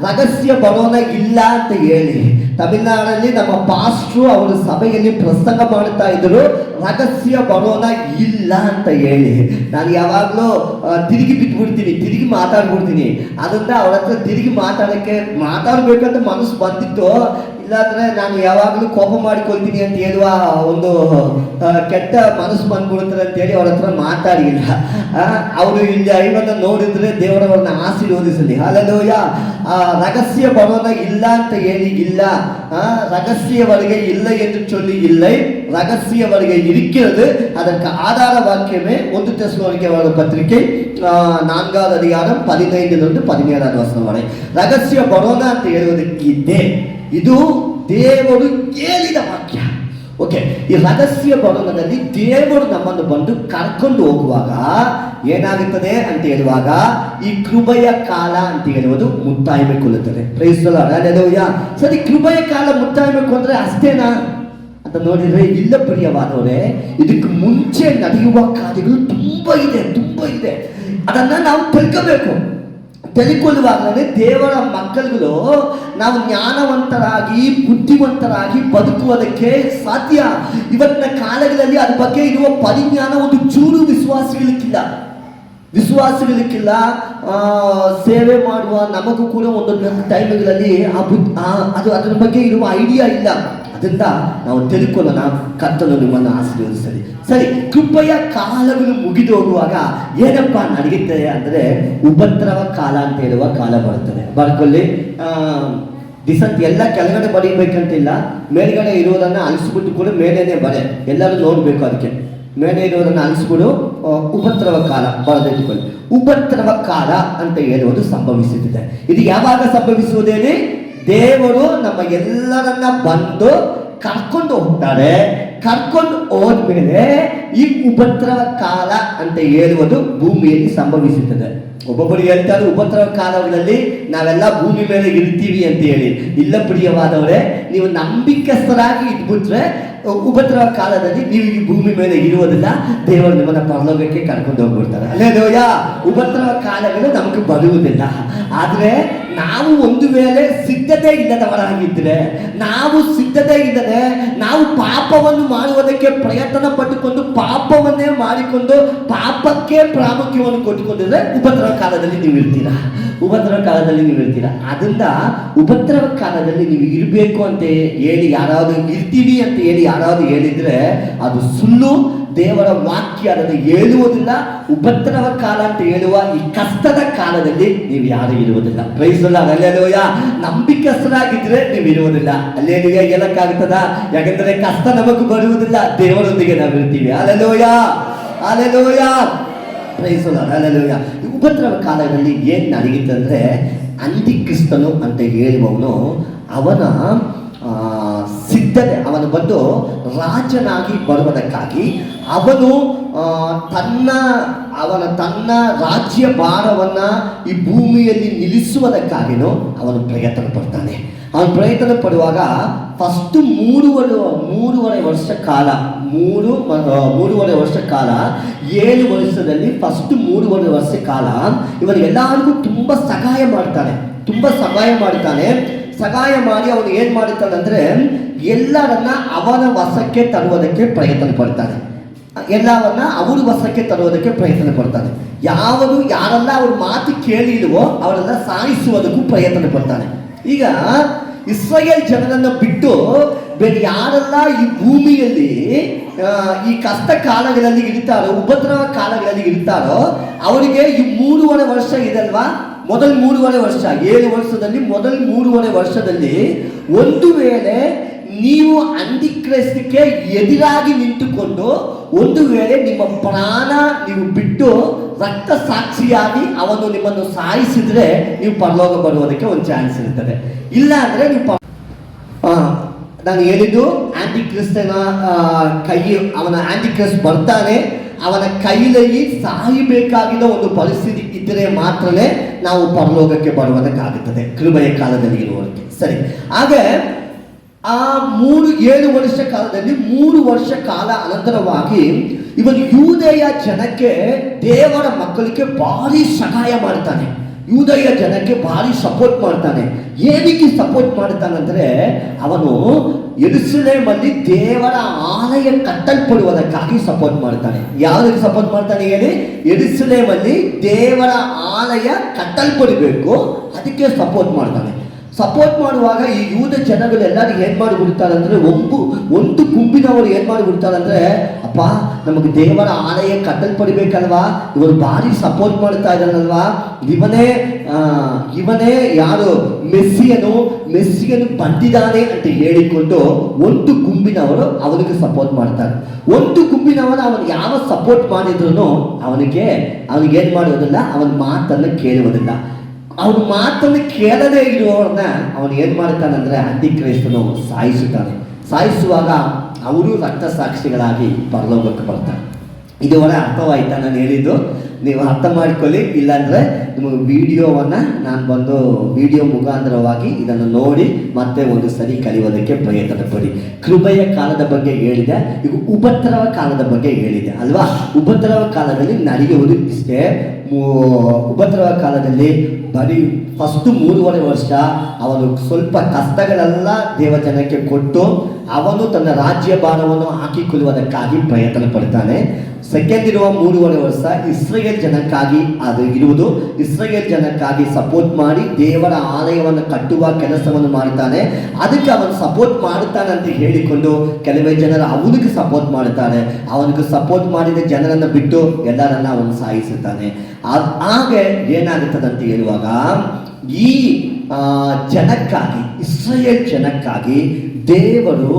ರಹಸ್ಯ ಬರೋಣ ಇಲ್ಲ ಅಂತ ಹೇಳಿ. ತಮಿಳುನಾಡಲ್ಲಿ ನಮ್ಮ ಪಾಸ್ಟ್ರು ಅವರು ಸಭೆಯಲ್ಲಿ ಪ್ರಸಂಗ ಮಾಡುತ್ತಾ ಇದ್ರು, ರಹಸ್ಯ ಬರೋಣ ಇಲ್ಲ ಅಂತ ಹೇಳಿ. ನಾನು ಯಾವಾಗಲೂ ತಿರುಗಿ ಬಿಟ್ಬಿಡ್ತೀನಿ, ತಿರುಗಿ ಮಾತಾಡ್ಬಿಡ್ತೀನಿ. ಅದರಿಂದ ಅವ್ರ ಹತ್ರ ತಿರುಗಿ ಮಾತಾಡ್ಬೇಕಂತ ಮನಸ್ಸು ಬಂದಿತ್ತು. ಇಲ್ಲಾಂದ್ರೆ ನಾನು ಯಾವಾಗಲೂ ಕೋಪ ಮಾಡಿಕೊಳ್ತೀನಿ ಅಂತ ಹೇಳುವ ಒಂದು ಕೆಟ್ಟ ಮನಸ್ಸು ಬಂದ್ಬಿಡುತ್ತದೆ ಅಂತೇಳಿ ಅವ್ರ ಹತ್ರ ಮಾತಾಡಿಲ್ಲ. ಅವರು ಇಲ್ಲಿ ಐವನ್ನ ನೋಡಿದ್ರೆ ದೇವರವ್ರನ್ನ ಆಶೀರ್ವದಿಸಲಿ. ಹಲ್ಲೆಲೂಯಾ. ರಹಸ್ಯ ಬರೋಣ ಇಲ್ಲ ಅಂತ ಹೇಳಿ ಇಲ್ಲ, ரகசியவருகை இல்லை என்று சொல்லி இல்லை, ரகசிய வருகை இருக்கிறது. அதற்கு ஆதார வாக்கியமே 1 தெசலோனிக்கேயர் பத்திரிகை 4வது அதிகாரம் 15 17 ವಚನ ವರೆ. ರಹಸ್ಯ ಬರೋಣ ಅಂತ ಹೇಳುವುದಕ್ಕಿದೆ. ಇದು ದೇವರು ಹೇಳಿದ ವಾಕ್ಯ. ಓಕೆ, ಈ ರಹಸ್ಯ ಬರೋಣದಲ್ಲಿ ದೇವರು ನಮ್ಮನ್ನು ಬಂದು ಕರ್ಕೊಂಡು ಹೋಗುವಾಗ ಏನಾಗುತ್ತದೆ ಅಂತ ಹೇಳುವಾಗ ಈ ಕೃಪೆಯ ಕಾಲ ಅಂತ ಹೇಳುವುದು ಮುಕ್ತಾಯಗೊಳ್ಳುತ್ತದೆ. Praise the Lord. ಹಲ್ಲೆಲೂಯಾ. ಸರಿ, ಕೃಪೆಯ ಕಾಲ ಮುಕ್ತಾಯಗೊಂಡ್ರೆ ಅಷ್ಟೇನಾ ಅಂತ ನೋಡಿದ್ರೆ ಇಲ್ಲ ಪ್ರಿಯವಾದವರೇ. ಇದಕ್ಕೆ ಮುಂಚೆ ನಡೆಯುವ ಕಾರ್ಯಗಳು ತುಂಬಾ ಇದೆ. ಅದನ್ನ ನಾವು ತಿಳ್ಕೋಬೇಕು. ತಿಳಿಕೊಳ್ಳುವಾಗಲೇ ದೇವರ ಮಕ್ಕಳುಗಳು ನಾವು ಜ್ಞಾನವಂತರಾಗಿ ಬುದ್ಧಿವಂತರಾಗಿ ಬದುಕುವುದಕ್ಕೆ ಸಾಧ್ಯ. ಇವತ್ತಿನ ಕಾಲಗಳಲ್ಲಿ ಅದ್ರ ಬಗ್ಗೆ ಇರುವ ಪರಿಜ್ಞಾನ ಒಂದು ಚೂರು ವಿಶ್ವಾಸಗಳಿಕ್ಕಿಲ್ಲ. ಸೇವೆ ಮಾಡುವ ನಮಗೂ ಕೂಡ ಒಂದೊಂದು ಟೈಮ್ಗಳಲ್ಲಿ ಅದರ ಬಗ್ಗೆ ಇರುವ ಐಡಿಯಾ ಇಲ್ಲ. ಅದರಿಂದ ನಾವು ತಿಳ್ಕೊಳ್ಳೋಣ. ಕರ್ತನು ನಿಮ್ಮನ್ನು ಆಶೀರ್ವದಿಸಲಿ. ಸರಿ, ಕೃಪೆಯ ಕಾಲಗಳು ಮುಗಿದು ಹೋಗುವಾಗ ಏನಪ್ಪಾ ನಡೆಯುತ್ತದೆ ಅಂದ್ರೆ ಉಪದ್ರವ ಕಾಲ ಅಂತ ಹೇಳುವ ಕಾಲ ಬರುತ್ತದೆ. ಬರ್ಕೊಳ್ಳಿ. ದಿಸಂತ ಎಲ್ಲ ಕೆಳಗಡೆ ಬರೀಬೇಕಂತಿಲ್ಲ, ಮೇಲ್ಗಡೆ ಇರುವುದನ್ನು ಅಳಿಸ್ಬಿಟ್ಟು ಕೂಡ ಮೇಲೇನೆ ಬರೆ ಎಲ್ಲರೂ ನೋಡ್ಬೇಕು. ಅದಕ್ಕೆ ಮೇಲೆ ಇರುವುದನ್ನು ಅಳಿಸ್ಬಿಡು. ಉಪದ್ರವ ಕಾಲ ಬರೆದಿಟ್ಟುಕೊಳ್ಳಿ. ಉಪದ್ರವ ಕಾಲ ಅಂತ ಹೇಳುವುದು ಸಂಭವಿಸುತ್ತದೆ. ಇದು ಯಾವಾಗ ಸಂಭವಿಸುವುದೇನೆ? ದೇವರು ನಮ್ಮ ಎಲ್ಲರನ್ನ ಬಂದು ಕರ್ಕೊಂಡು ಹೋಗ್ತಾರೆ. ಕರ್ಕೊಂಡು ಹೋದ್ಮೇಲೆ ಈ ಉಪದ್ರವ ಕಾಲ ಅಂತ ಹೇಳುವುದು ಭೂಮಿಯಲ್ಲಿ ಸಂಭವಿಸುತ್ತದೆ. ಒಬ್ಬೊಬ್ಬರು ಹೇಳ್ತಾರೆ ಉಪದ್ರವ ಕಾಲಗಳಲ್ಲಿ ನಾವೆಲ್ಲ ಭೂಮಿ ಮೇಲೆ ಇರ್ತೀವಿ ಅಂತ ಹೇಳಿ. ಇಲ್ಲ ಪ್ರಿಯವಾದವರೇ, ನೀವು ನಂಬಿಕಸ್ಥರಾಗಿ ಇದ್ಬಿಟ್ರೆ ಉಪದ್ರವ ಕಾಲದಲ್ಲಿ ನೀವು ಈ ಭೂಮಿ ಮೇಲೆ ಇರುವುದಿಲ್ಲ. ದೇವರು ನಿಮ್ಮನ್ನ ಪರಲೋಕಕ್ಕೆ ಕರ್ಕೊಂಡು ಹೋಗ್ಬಿಡ್ತಾರೆ. ಹಲ್ಲೆಲೂಯಾ. ಉಪದ್ರವ ಕಾಲಗಳು ನಮಗೆ ಬರುವುದಿಲ್ಲ. ಆದ್ರೆ ನಾವು ಒಂದು ವೇಳೆ ಸಿದ್ಧತೆ ಇಲ್ಲದವರಾಗಿದ್ರೆ, ನಾವು ಪಾಪವನ್ನು ಮಾಡುವುದಕ್ಕೆ ಪ್ರಯತ್ನ ಪಟ್ಟುಕೊಂಡು ಪಾಪವನ್ನೇ ಮಾಡಿಕೊಂಡು ಪಾಪಕ್ಕೆ ಪ್ರಾಮುಖ್ಯವನ್ನು ಕೊಟ್ಟುಕೊಂಡಿದ್ರೆ ಉಪದ್ರವ ಕಾಲದಲ್ಲಿ ನೀವು ಇರ್ತೀರಾ. ಅದರಿಂದ ಉಪದ್ರವ ಕಾಲದಲ್ಲಿ ನೀವು ಇರಬೇಕು ಅಂತ ಹೇಳಿ ಯಾರಾದರೂ ಇರ್ತೀವಿ ಅಂತ ಹೇಳಿ ಯಾರಾದರೂ ಹೇಳಿದ್ರೆ ಅದು ಸುಳ್ಳು. ದೇವರ ವಾಕ್ಯ ಅದನ್ನು ಹೇಳುವುದಿಲ್ಲ. ಉಪದ್ರವ ಕಾಲ ಅಂತ ಹೇಳುವ ಈ ಕಷ್ಟದ ಕಾಲದಲ್ಲಿ ನೀವು ಯಾರು ಇರುವುದಿಲ್ಲ. Praise the Lord. ಹಲ್ಲೆಲೂಯಾ. ನಂಬಿಕಸ್ಥರಾಗಿದ್ರೆ ನೀವು ಇರುವುದಿಲ್ಲ. ಹಲ್ಲೆಲೂಯಾ ಹೇಳಕ್ಕಾಗ್ತದ? ಯಾಕಂದ್ರೆ ಕಷ್ಟ ನಮಗೂ ಬರುವುದಿಲ್ಲ, ದೇವರೊಂದಿಗೆ ನಾವು ಇರ್ತೀವಿ. Hallelujah, hallelujah. Praise the Lord. Hallelujah. ಉಪದ್ರವ ಕಾಲದಲ್ಲಿ ಏನ್ ನಡೆಯುತ್ತಂದ್ರೆ, ಅಂತಿಕ್ರಿಸ್ತನು ಅಂತ ಹೇಳುವವನು ಅವನ ಸಿದ್ಧತೆ, ಅವನು ಬಂದು ರಾಜನಾಗಿ ಬರುವುದಕ್ಕಾಗಿ ಅವನು ತನ್ನ ರಾಜ್ಯ ಭಾರವನ್ನ ಈ ಭೂಮಿಯಲ್ಲಿ ನಿಲ್ಲಿಸುವುದಕ್ಕಾಗಿನೂ ಅವನು ಪ್ರಯತ್ನ ಪಡ್ತಾನೆ. ಅವನು ಪ್ರಯತ್ನ ಪಡುವಾಗ ಫಸ್ಟ್ ಮೂರುವರೆ ವರ್ಷ ಕಾಲ 7 ವರ್ಷದಲ್ಲಿ ಫಸ್ಟ್ 3.5 ವರ್ಷ ಕಾಲ ಇವರಿಗೆಲ್ಲರಿಗೂ ತುಂಬಾ ಸಹಾಯ ಮಾಡ್ತಾನೆ. ಸಹಾಯ ಮಾಡಿ ಅವನು ಏನ್ ಮಾಡುತ್ತಾನೆ ಅಂದ್ರೆ ಎಲ್ಲರನ್ನ ಅವನ ವಶಕ್ಕೆ ತರುವುದಕ್ಕೆ ಪ್ರಯತ್ನ ಪಡ್ತಾನೆ. ಯಾರೆಲ್ಲ ಅವ್ರ ಮಾತು ಕೇಳಿಲ್ವೋ ಅವರೆಲ್ಲ ಸಾಯಿಸುವುದಕ್ಕೂ ಪ್ರಯತ್ನ ಪಡ್ತಾನೆ. ಈಗ ಇಸ್ರಾಯೇಲ್ ಜನರನ್ನ ಬಿಟ್ಟು ಬೇರೆ ಯಾರೆಲ್ಲ ಈ ಭೂಮಿಯಲ್ಲಿ ಈ ಕಷ್ಟ ಕಾಲಗಳಲ್ಲಿ ಇರ್ತಾರೋ, ಉಪದ್ರವ ಕಾಲಗಳಲ್ಲಿ ಇರ್ತಾರೋ, ಅವರಿಗೆ ಈ 3.5 ವರ್ಷ ಇದಲ್ವಾ, ಮೊದಲ 3.5 ವರ್ಷ, 7 ವರ್ಷದಲ್ಲಿ ಮೊದಲ 3.5 ವರ್ಷದಲ್ಲಿ ಒಂದು ವೇಳೆ ನೀವು ಅಂಟಿಕ್ರೈಸ್ತಕ್ಕೆ ಎದುರಾಗಿ ನಿಂತುಕೊಂಡು ಒಂದು ವೇಳೆ ನಿಮ್ಮ ಪ್ರಾಣ ನೀವು ಬಿಟ್ಟು ರಕ್ತ ಸಾಕ್ಷಿಯಾಗಿ ಅವನು ನಿಮ್ಮನ್ನು ಸಾಯಿಸಿದ್ರೆ ನೀವು ಪರಲೋಕ ಬರುವುದಕ್ಕೆ ಒಂದು ಚಾನ್ಸ್ ಇರ್ತದೆ. ಇಲ್ಲ ಅಂದ್ರೆ ನೀವು ನಾನು ಹೇಳಿದ್ದು ಆಂಟಿಕ್ರಿಸ್ತನ ಕೈ, ಅವನ ಆಂಟಿಕ್ರಿಸ್ಟ್ ಬರ್ತಾನೆ, ಅವನ ಕೈಯಲ್ಲಿ ಸಾಯಬೇಕಾಗಿದ್ದ ಒಂದು ಪರಿಸ್ಥಿತಿ ಇದ್ದರೆ ಮಾತ್ರನೇ ನಾವು ಪರಲೋಕಕ್ಕೆ ಬರುವುದಕ್ಕಾಗುತ್ತದೆ ಕೃಪೆಯ ಕಾಲದಲ್ಲಿ ಇರುವವರಿಗೆ. ಸರಿ, ಹಾಗೆ ಆ 7 ವರ್ಷ ಕಾಲದಲ್ಲಿ 3 ವರ್ಷ ಕಾಲ ಅನಂತರವಾಗಿ ಇವನು ಯೂದೆಯ ಜನಕ್ಕೆ, ದೇವರ ಮಕ್ಕಳಿಗೆ ಭಾರಿ ಸಹಾಯ ಮಾಡ್ತಾನೆ. ಯೂದೆಯ ಜನಕ್ಕೆ ಭಾರಿ ಸಪೋರ್ಟ್ ಮಾಡ್ತಾನೆ. ಏನಕ್ಕೆ ಸಪೋರ್ಟ್ ಮಾಡ್ತಾನಂದ್ರೆ, ಅವನು ಯೆರೂಸಲೇಮಲ್ಲಿ ದೇವರ ಆಲಯ ಕಟ್ಟಲ್ಪಡುವುದಕ್ಕಾಗಿ ಸಪೋರ್ಟ್ ಮಾಡ್ತಾನೆ. ಯಾವುದಕ್ಕೆ ಸಪೋರ್ಟ್ ಮಾಡ್ತಾನೆ ಹೇಳಿ? ಯೆರೂಸಲೇಮಲ್ಲಿ ದೇವರ ಆಲಯ ಕಟ್ಟಲ್ಪಡಬೇಕು, ಅದಕ್ಕೆ ಸಪೋರ್ಟ್ ಮಾಡ್ತಾನೆ. ಸಪೋರ್ಟ್ ಮಾಡುವಾಗ ಈ ಯೂದ ಜನಗಳೆಲ್ಲರೂ ಏನು ಮಾಡಿಬಿಡ್ತಾರೆ ಅಂದರೆ, ಒಂದು ಗುಂಪಿನವರು ಏನು ಮಾಡಿಬಿಡ್ತಾರೆ ಅಂದರೆ, ಅಪ್ಪ ನಮಗೆ ದೇವರ ಆಲಯ ಕಟ್ಟಲ್ಪಡಬೇಕಲ್ವಾ, ಇವರು ಭಾರಿ ಸಪೋರ್ಟ್ ಮಾಡ್ತಾ ಇದ್ದಾರಲ್ವಾ, ಇವನೇ ಯಾರು ಮೆಸ್ಸಿಯನು ಬಂದಿದ್ದಾನೆ ಅಂತ ಹೇಳಿಕೊಂಡು ಒಂದು ಗುಂಪಿನವರು ಅವನಿಗೆ ಸಪೋರ್ಟ್ ಮಾಡ್ತಾರೆ. ಒಂದು ಗುಂಪಿನವರು ಅವನು ಯಾವ ಸಪೋರ್ಟ್ ಮಾಡಿದ್ರು ಅವನಿಗೆ ಏನು ಮಾಡುವುದಿಲ್ಲ, ಅವನ ಮಾತನ್ನು ಕೇಳುವುದಿಲ್ಲ. ಅವನ ಮಾತನ್ನು ಕೇಳದೇ ಇರುವವ್ರನ್ನ ಅವನು ಏನು ಮಾಡ್ತಾನಂದ್ರೆ ಅಂಟಿಕ್ರೈಸ್ತನು ಸಾಯಿಸುತ್ತಾನೆ. ಸಾಯಿಸುವಾಗ ಅವರು ರಕ್ತ ಸಾಕ್ಷಿಗಳಾಗಿ ಪರಲೋಕಕ್ಕೆ ಬರ್ತಾರೆ. ಇದುವರೆ ಅರ್ಥವಾಯ್ತಾ ನಾನು ಹೇಳಿದ್ದು? ನೀವು ಅರ್ಥ ಮಾಡಿಕೊಳ್ಳಿ, ಇಲ್ಲಾಂದರೆ ನಿಮಗೆ ವಿಡಿಯೋವನ್ನು ನಾನು ಬಂದು ವಿಡಿಯೋ ಮುಖಾಂತರವಾಗಿ ಇದನ್ನು ನೋಡಿ ಮತ್ತೆ ಒಂದು ಸರಿ ಕಲಿಯೋದಕ್ಕೆ ಪ್ರಯತ್ನ ಪಡಿ. ಕೃಪೆಯ ಕಾಲದ ಬಗ್ಗೆ ಹೇಳಿದೆ, ಈಗ ಉಪದ್ರವ ಕಾಲದ ಬಗ್ಗೆ ಹೇಳಿದೆ ಅಲ್ವಾ. ಉಪದ್ರವ ಕಾಲದಲ್ಲಿ ನಡೆಯುವುದು ಇಷ್ಟೇ. ಉಪದ್ರವ ಕಾಲದಲ್ಲಿ ಬರೀ ಫಸ್ಟ್ 3.5 ವರ್ಷ ಅವನು ಸ್ವಲ್ಪ ಕಷ್ಟಗಳೆಲ್ಲ ದೇವಜನಕ್ಕೆ ಕೊಟ್ಟು ಅವನು ತನ್ನ ರಾಜ್ಯ ಭಾರವನ್ನು ಹಾಕಿಕೊಳ್ಳುವುದಕ್ಕಾಗಿ ಪ್ರಯತ್ನ ಪಡ್ತಾನೆ. ಸೆಕೆಂಡ್ ಇರುವ 3.5 ವರ್ಷ ಇಸ್ರೇಲ್ ಜನಕ್ಕಾಗಿ ಅದು ಇರುವುದು. ಇಸ್ರೇಲ್ ಜನಕ್ಕಾಗಿ ಸಪೋರ್ಟ್ ಮಾಡಿ ದೇವರ ಆಲಯವನ್ನು ಕಟ್ಟುವ ಕೆಲಸವನ್ನು ಮಾಡ್ತಾನೆ. ಅದಕ್ಕೆ ಅವನು ಸಪೋರ್ಟ್ ಮಾಡ್ತಾನೆ ಅಂತ ಹೇಳಿಕೊಂಡು ಕೆಲವೇ ಜನರು ಅವನಿಗೆ ಸಪೋರ್ಟ್ ಮಾಡ್ತಾರೆ. ಅವನಿಗೆ ಸಪೋರ್ಟ್ ಮಾಡಿದ ಜನರನ್ನು ಬಿಟ್ಟು ಎಲ್ಲರನ್ನ ಅವನು ಸಾಯಿಸುತ್ತಾನೆ. ಹಾಗೆ ಏನಾಗುತ್ತದೆ ಅಂತ ಹೇಳುವಾಗ, ಈ ಜನಕ್ಕಾಗಿ, ಇಸ್ರೇಲ್ ಜನಕ್ಕಾಗಿ ದೇವರು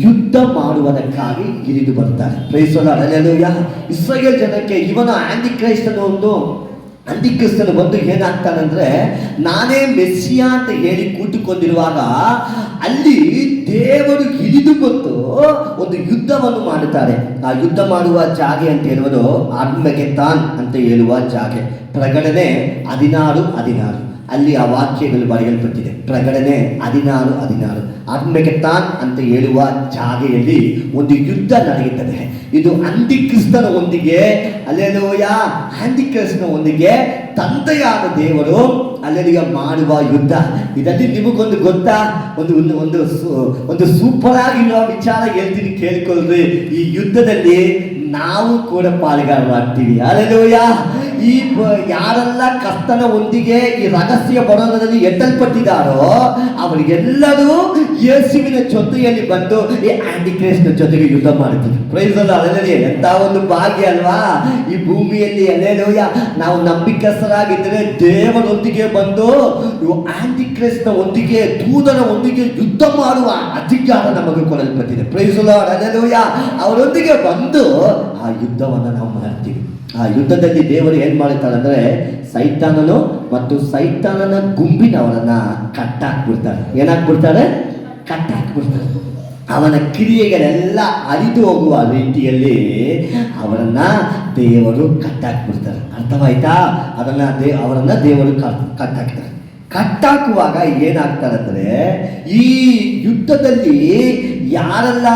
ಯುದ್ಧ ಮಾಡುವುದಕ್ಕಾಗಿ ಇಳಿದು ಬರ್ತಾರೆ. Praise the Lord, hallelujah. Israel ಜನಕ್ಕೆ ಇವನ ಅಂಟಿಕ್ರಿಸ್ತನು ಬಂದು ಏನಾಗ್ತಾನಂದ್ರೆ, ನಾನೇ ಮೆಸ್ಸಿಯಾ ಅಂತ ಹೇಳಿ ಕೂತುಕೊಂಡಿರುವಾಗ ಅಲ್ಲಿ ದೇವರು ಇಳಿದು ಬಂದು ಒಂದು ಯುದ್ಧವನ್ನು ಮಾಡುತ್ತಾರೆ. ಆ ಯುದ್ಧ ಮಾಡುವ ಜಾಗೆ ಅಂತ ಹೇಳುವುದು ಆರ್ಮೆಗೆದ್ದಾನ್ ಅಂತ ಹೇಳುವ ಜಾಗೆ. ಪ್ರಕಟಣೆ 16:16 ಅಲ್ಲಿ ಆ ವಾಕ್ಯಗಳು ಬರೆಯಲ್ಪಟ್ಟಿದೆ. ಪ್ರಕಟಣೆ 16:16 ಆರ್ಮೆಗೆದ್ದಾನ್ ಅಂತ ಹೇಳುವ ಜಾಗೆಯಲ್ಲಿ ಒಂದು ಯುದ್ಧ ನಡೆಯುತ್ತದೆ. ಇದು ಅಂಟಿಕ್ರಿಸ್ತನ ಒಂದಿಗೆ, ಹಲ್ಲೆಲೂಯಾ, ಅಂಟಿಕ್ರಿಸ್ತನ ಒಂದಿಗೆ ತಂದೆಯಾದ ದೇವರು ಅಲ್ಲೆಲಿಗೆ ಮಾಡುವ ಯುದ್ಧ. ಇದರಲ್ಲಿ ನಿಮಗೊಂದು ಗೊತ್ತಾ, ಒಂದು ಸೂಪರ್ ಆಗಿರುವ ವಿಚಾರ ಹೇಳ್ತೀನಿ, ಕೇಳಿಕೊಳ್ಳ್ರಿ. ಈ ಯುದ್ಧದಲ್ಲಿ ನಾವು ಕೂಡ ಪಾಲುಗಾರರಾಗ್ತೀವಿ. ಹಲ್ಲೆಲೂಯಾ. ಈ ಯಾರೆಲ್ಲ ಕರ್ತನ ಒಂದಿಗೆ ಈ ರಹಸ್ಯ ಬರೋಣದಲ್ಲಿ ಎತ್ತಲ್ಪಟ್ಟಿದ್ದಾರೋ ಅವರಿಗೆಲ್ಲರೂ ಯೇಸುವಿನ ಜೊತೆಯಲ್ಲಿ ಬಂದು ಈ ಆಂಟಿಕ್ರೈಸ್ಟ್ನ ಜೊತೆಗೆ ಯುದ್ಧ ಮಾಡುತ್ತಾರೆ. Praise the Lord, hallelujah. ಎಂತ ಒಂದು ಭಾಗ್ಯ ಅಲ್ವಾ ಈ ಭೂಮಿಯಲ್ಲಿ. ಹಲ್ಲೆಲೂಯಾ. ನಾವು ನಂಬಿಕಸ್ಥರಾಗಿದ್ದರೆ ದೇವರೊಂದಿಗೆ ಬಂದು ಆಂಟಿಕ್ರೈಸ್ಟ್ನ ಒಂದಿಗೆ, ದೂತನ ಒಂದಿಗೆ ಯುದ್ಧ ಮಾಡುವ ಅಧಿಕಾರ ನಮಗೆ ಕೊಡಲ್ಪಟ್ಟಿದೆ. Praise the Lord, hallelujah. ಅವರೊಂದಿಗೆ ಬಂದು ಆ ಯುದ್ಧವನ್ನು ನಾವು ಮಾಡ್ತೀವಿ. ಆ ಯುದ್ಧದಲ್ಲಿ ದೇವರು ಏನ್ ಮಾಡ್ತಾರೆ ಅಂದ್ರೆ, ಸೈತಾನನು ಮತ್ತು ಸೈತಾನನ ಗುಂಪಿನವರನ್ನ ಕಟ್ಟಾಕ್ಬಿಡ್ತಾರೆ. ಏನಾಗ್ಬಿಡ್ತಾರೆ? ಕಟ್ಟಾಕ್ಬಿಡ್ತಾರೆ. ಅವನ ಕ್ರಿಯೆಗಳೆಲ್ಲ ಅರಿದು ಹೋಗುವ ರೀತಿಯಲ್ಲಿ ಅವರನ್ನ ದೇವರು ಕಟ್ಟಾಕ್ಬಿಡ್ತಾರೆ. ಅರ್ಥವಾಯ್ತಾ? ಅವರನ್ನ ದೇವರು ಕಟ್ಟಾಕ್ತಾರೆ. ಕಟ್ಟಾಕುವಾಗ ಏನಾಗ್ತಾರೆ ಅಂದ್ರೆ, ಈ ಯುದ್ಧದಲ್ಲಿ ಯಾರೆಲ್ಲ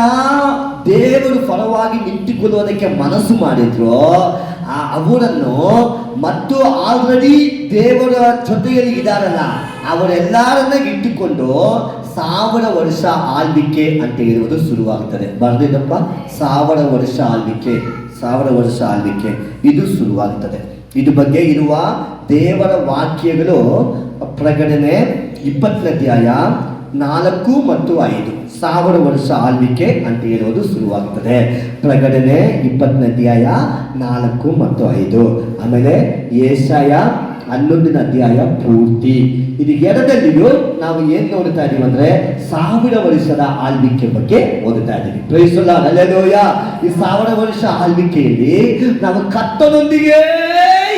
ದೇವರು ಪರವಾಗಿ ನಿಂತುಕೊಳ್ಳುವುದಕ್ಕೆ ಮನಸ್ಸು ಮಾಡಿದ್ರು ಅವರನ್ನು, ಮತ್ತು ಆಲ್ರೆಡಿ ದೇವರ ಜೊತೆಯಲ್ಲಿ ಇದ್ದಾರಲ್ಲ ಅವರೆಲ್ಲರನ್ನ ಇಟ್ಟುಕೊಂಡು 1000 ವರ್ಷ ಆಳ್ವಿಕೆ ಅಂತ ಹೇಳುವುದು ಶುರುವಾಗ್ತದೆ. ಬರ್ದಿದ್ದಪ್ಪ, 1000 ವರ್ಷ ಆಳ್ವಿಕೆ, 1000 ವರ್ಷ ಆಳ್ವಿಕೆ ಇದು ಶುರುವಾಗ್ತದೆ. ಇದು ಬಗ್ಗೆ ಇರುವ ದೇವರ ವಾಕ್ಯಗಳು ಪ್ರಕಟಣೆ 20ನೇ ಅಧ್ಯಾಯ 4 ಮತ್ತು 5 1000 ವರ್ಷ ಆಳ್ವಿಕೆ ಅಂತ ಹೇಳುವುದು ಶುರುವಾಗುತ್ತದೆ. ಪ್ರಕಟಣೆ 20ನೇ ಅಧ್ಯಾಯ 4 ಮತ್ತು 5. ಆಮೇಲೆ ಯೆಶಾಯ 11ನೇ ಅಧ್ಯಾಯ ಪೂರ್ತಿ. ಇದು ಎರಡಲ್ಲಿಯೂ ನಾವು ಏನ್ ನೋಡ್ತಾ ಇದೀವಿ ಅಂದ್ರೆ 1000 ವರ್ಷದ ಆಳ್ವಿಕೆ ಬಗ್ಗೆ ಓದುತ್ತಾ ಇದ್ದೀವಿ. Praise the Lord, hallelujah. ಈ 1000 ವರ್ಷ ಆಳ್ವಿಕೆಯಲ್ಲಿ ನಾವು ಕರ್ತನೊಂದಿಗೆ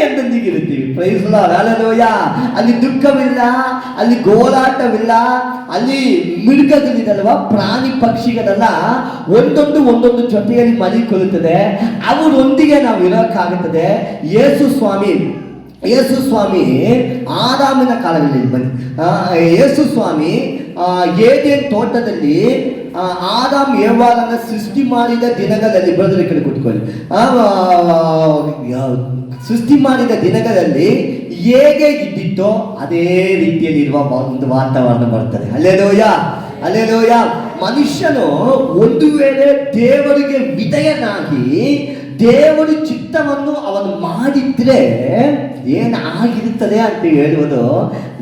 ಎಂದೆಂದಿಗೆ ಇರ್ತೀವಿ. Praise the Lord, hallelujah. ಅಲ್ಲಿ ದುಃಖವಿಲ್ಲ, ಅಲ್ಲಿ ಗೋಳಾಟವಿಲ್ಲ, ಅಲ್ಲಿ ಮಿರುಗಗಳಿದಲ್ವ, ಪ್ರಾಣಿ ಪಕ್ಷಿಗಳೆಲ್ಲ ಒಂದೊಂದು ಜೊತೆಯಲ್ಲಿ ಮಲಿಕೊಳ್ಳುತ್ತದೆ. ಅವರೊಂದಿಗೆ ನಾವು ಇರೋಕ್ಕಾಗುತ್ತದೆ. ಯೇಸು ಸ್ವಾಮಿ ಆದಾಮನ ಕಾಲದಲ್ಲಿ ಬನ್ನಿ. ಯೇಸು ಸ್ವಾಮಿ ಏದೇನ್ ತೋಟದಲ್ಲಿ ಆದಾಮ್ ಏವಾಳನ್ನ ಸೃಷ್ಟಿ ಮಾಡಿದ ದಿನಗಳಲ್ಲಿ, ಬರೆದ್ರೆ ಕಡೆ ಕೂತ್ಕೊಳ್ಳಿ, ಸೃಷ್ಟಿ ಮಾಡಿದ ದಿನಗಳಲ್ಲಿ ಹೇಗೆ ಇದ್ದಿತ್ತೋ ಅದೇ ರೀತಿಯಲ್ಲಿರುವ ಒಂದು ವಾತಾವರಣ ಬರ್ತದೆ. Hallelujah, hallelujah. ಮನುಷ್ಯನು ಒಂದು ವೇಳೆ ದೇವರಿಗೆ ವಿಧೇಯನಾಗಿ ದೇವರ ಚಿತ್ತವನ್ನು ಅವನು ಮಾಡಿದ್ರೆ ಏನಾಗಿರುತ್ತದೆ ಅಂತ ಹೇಳುವುದು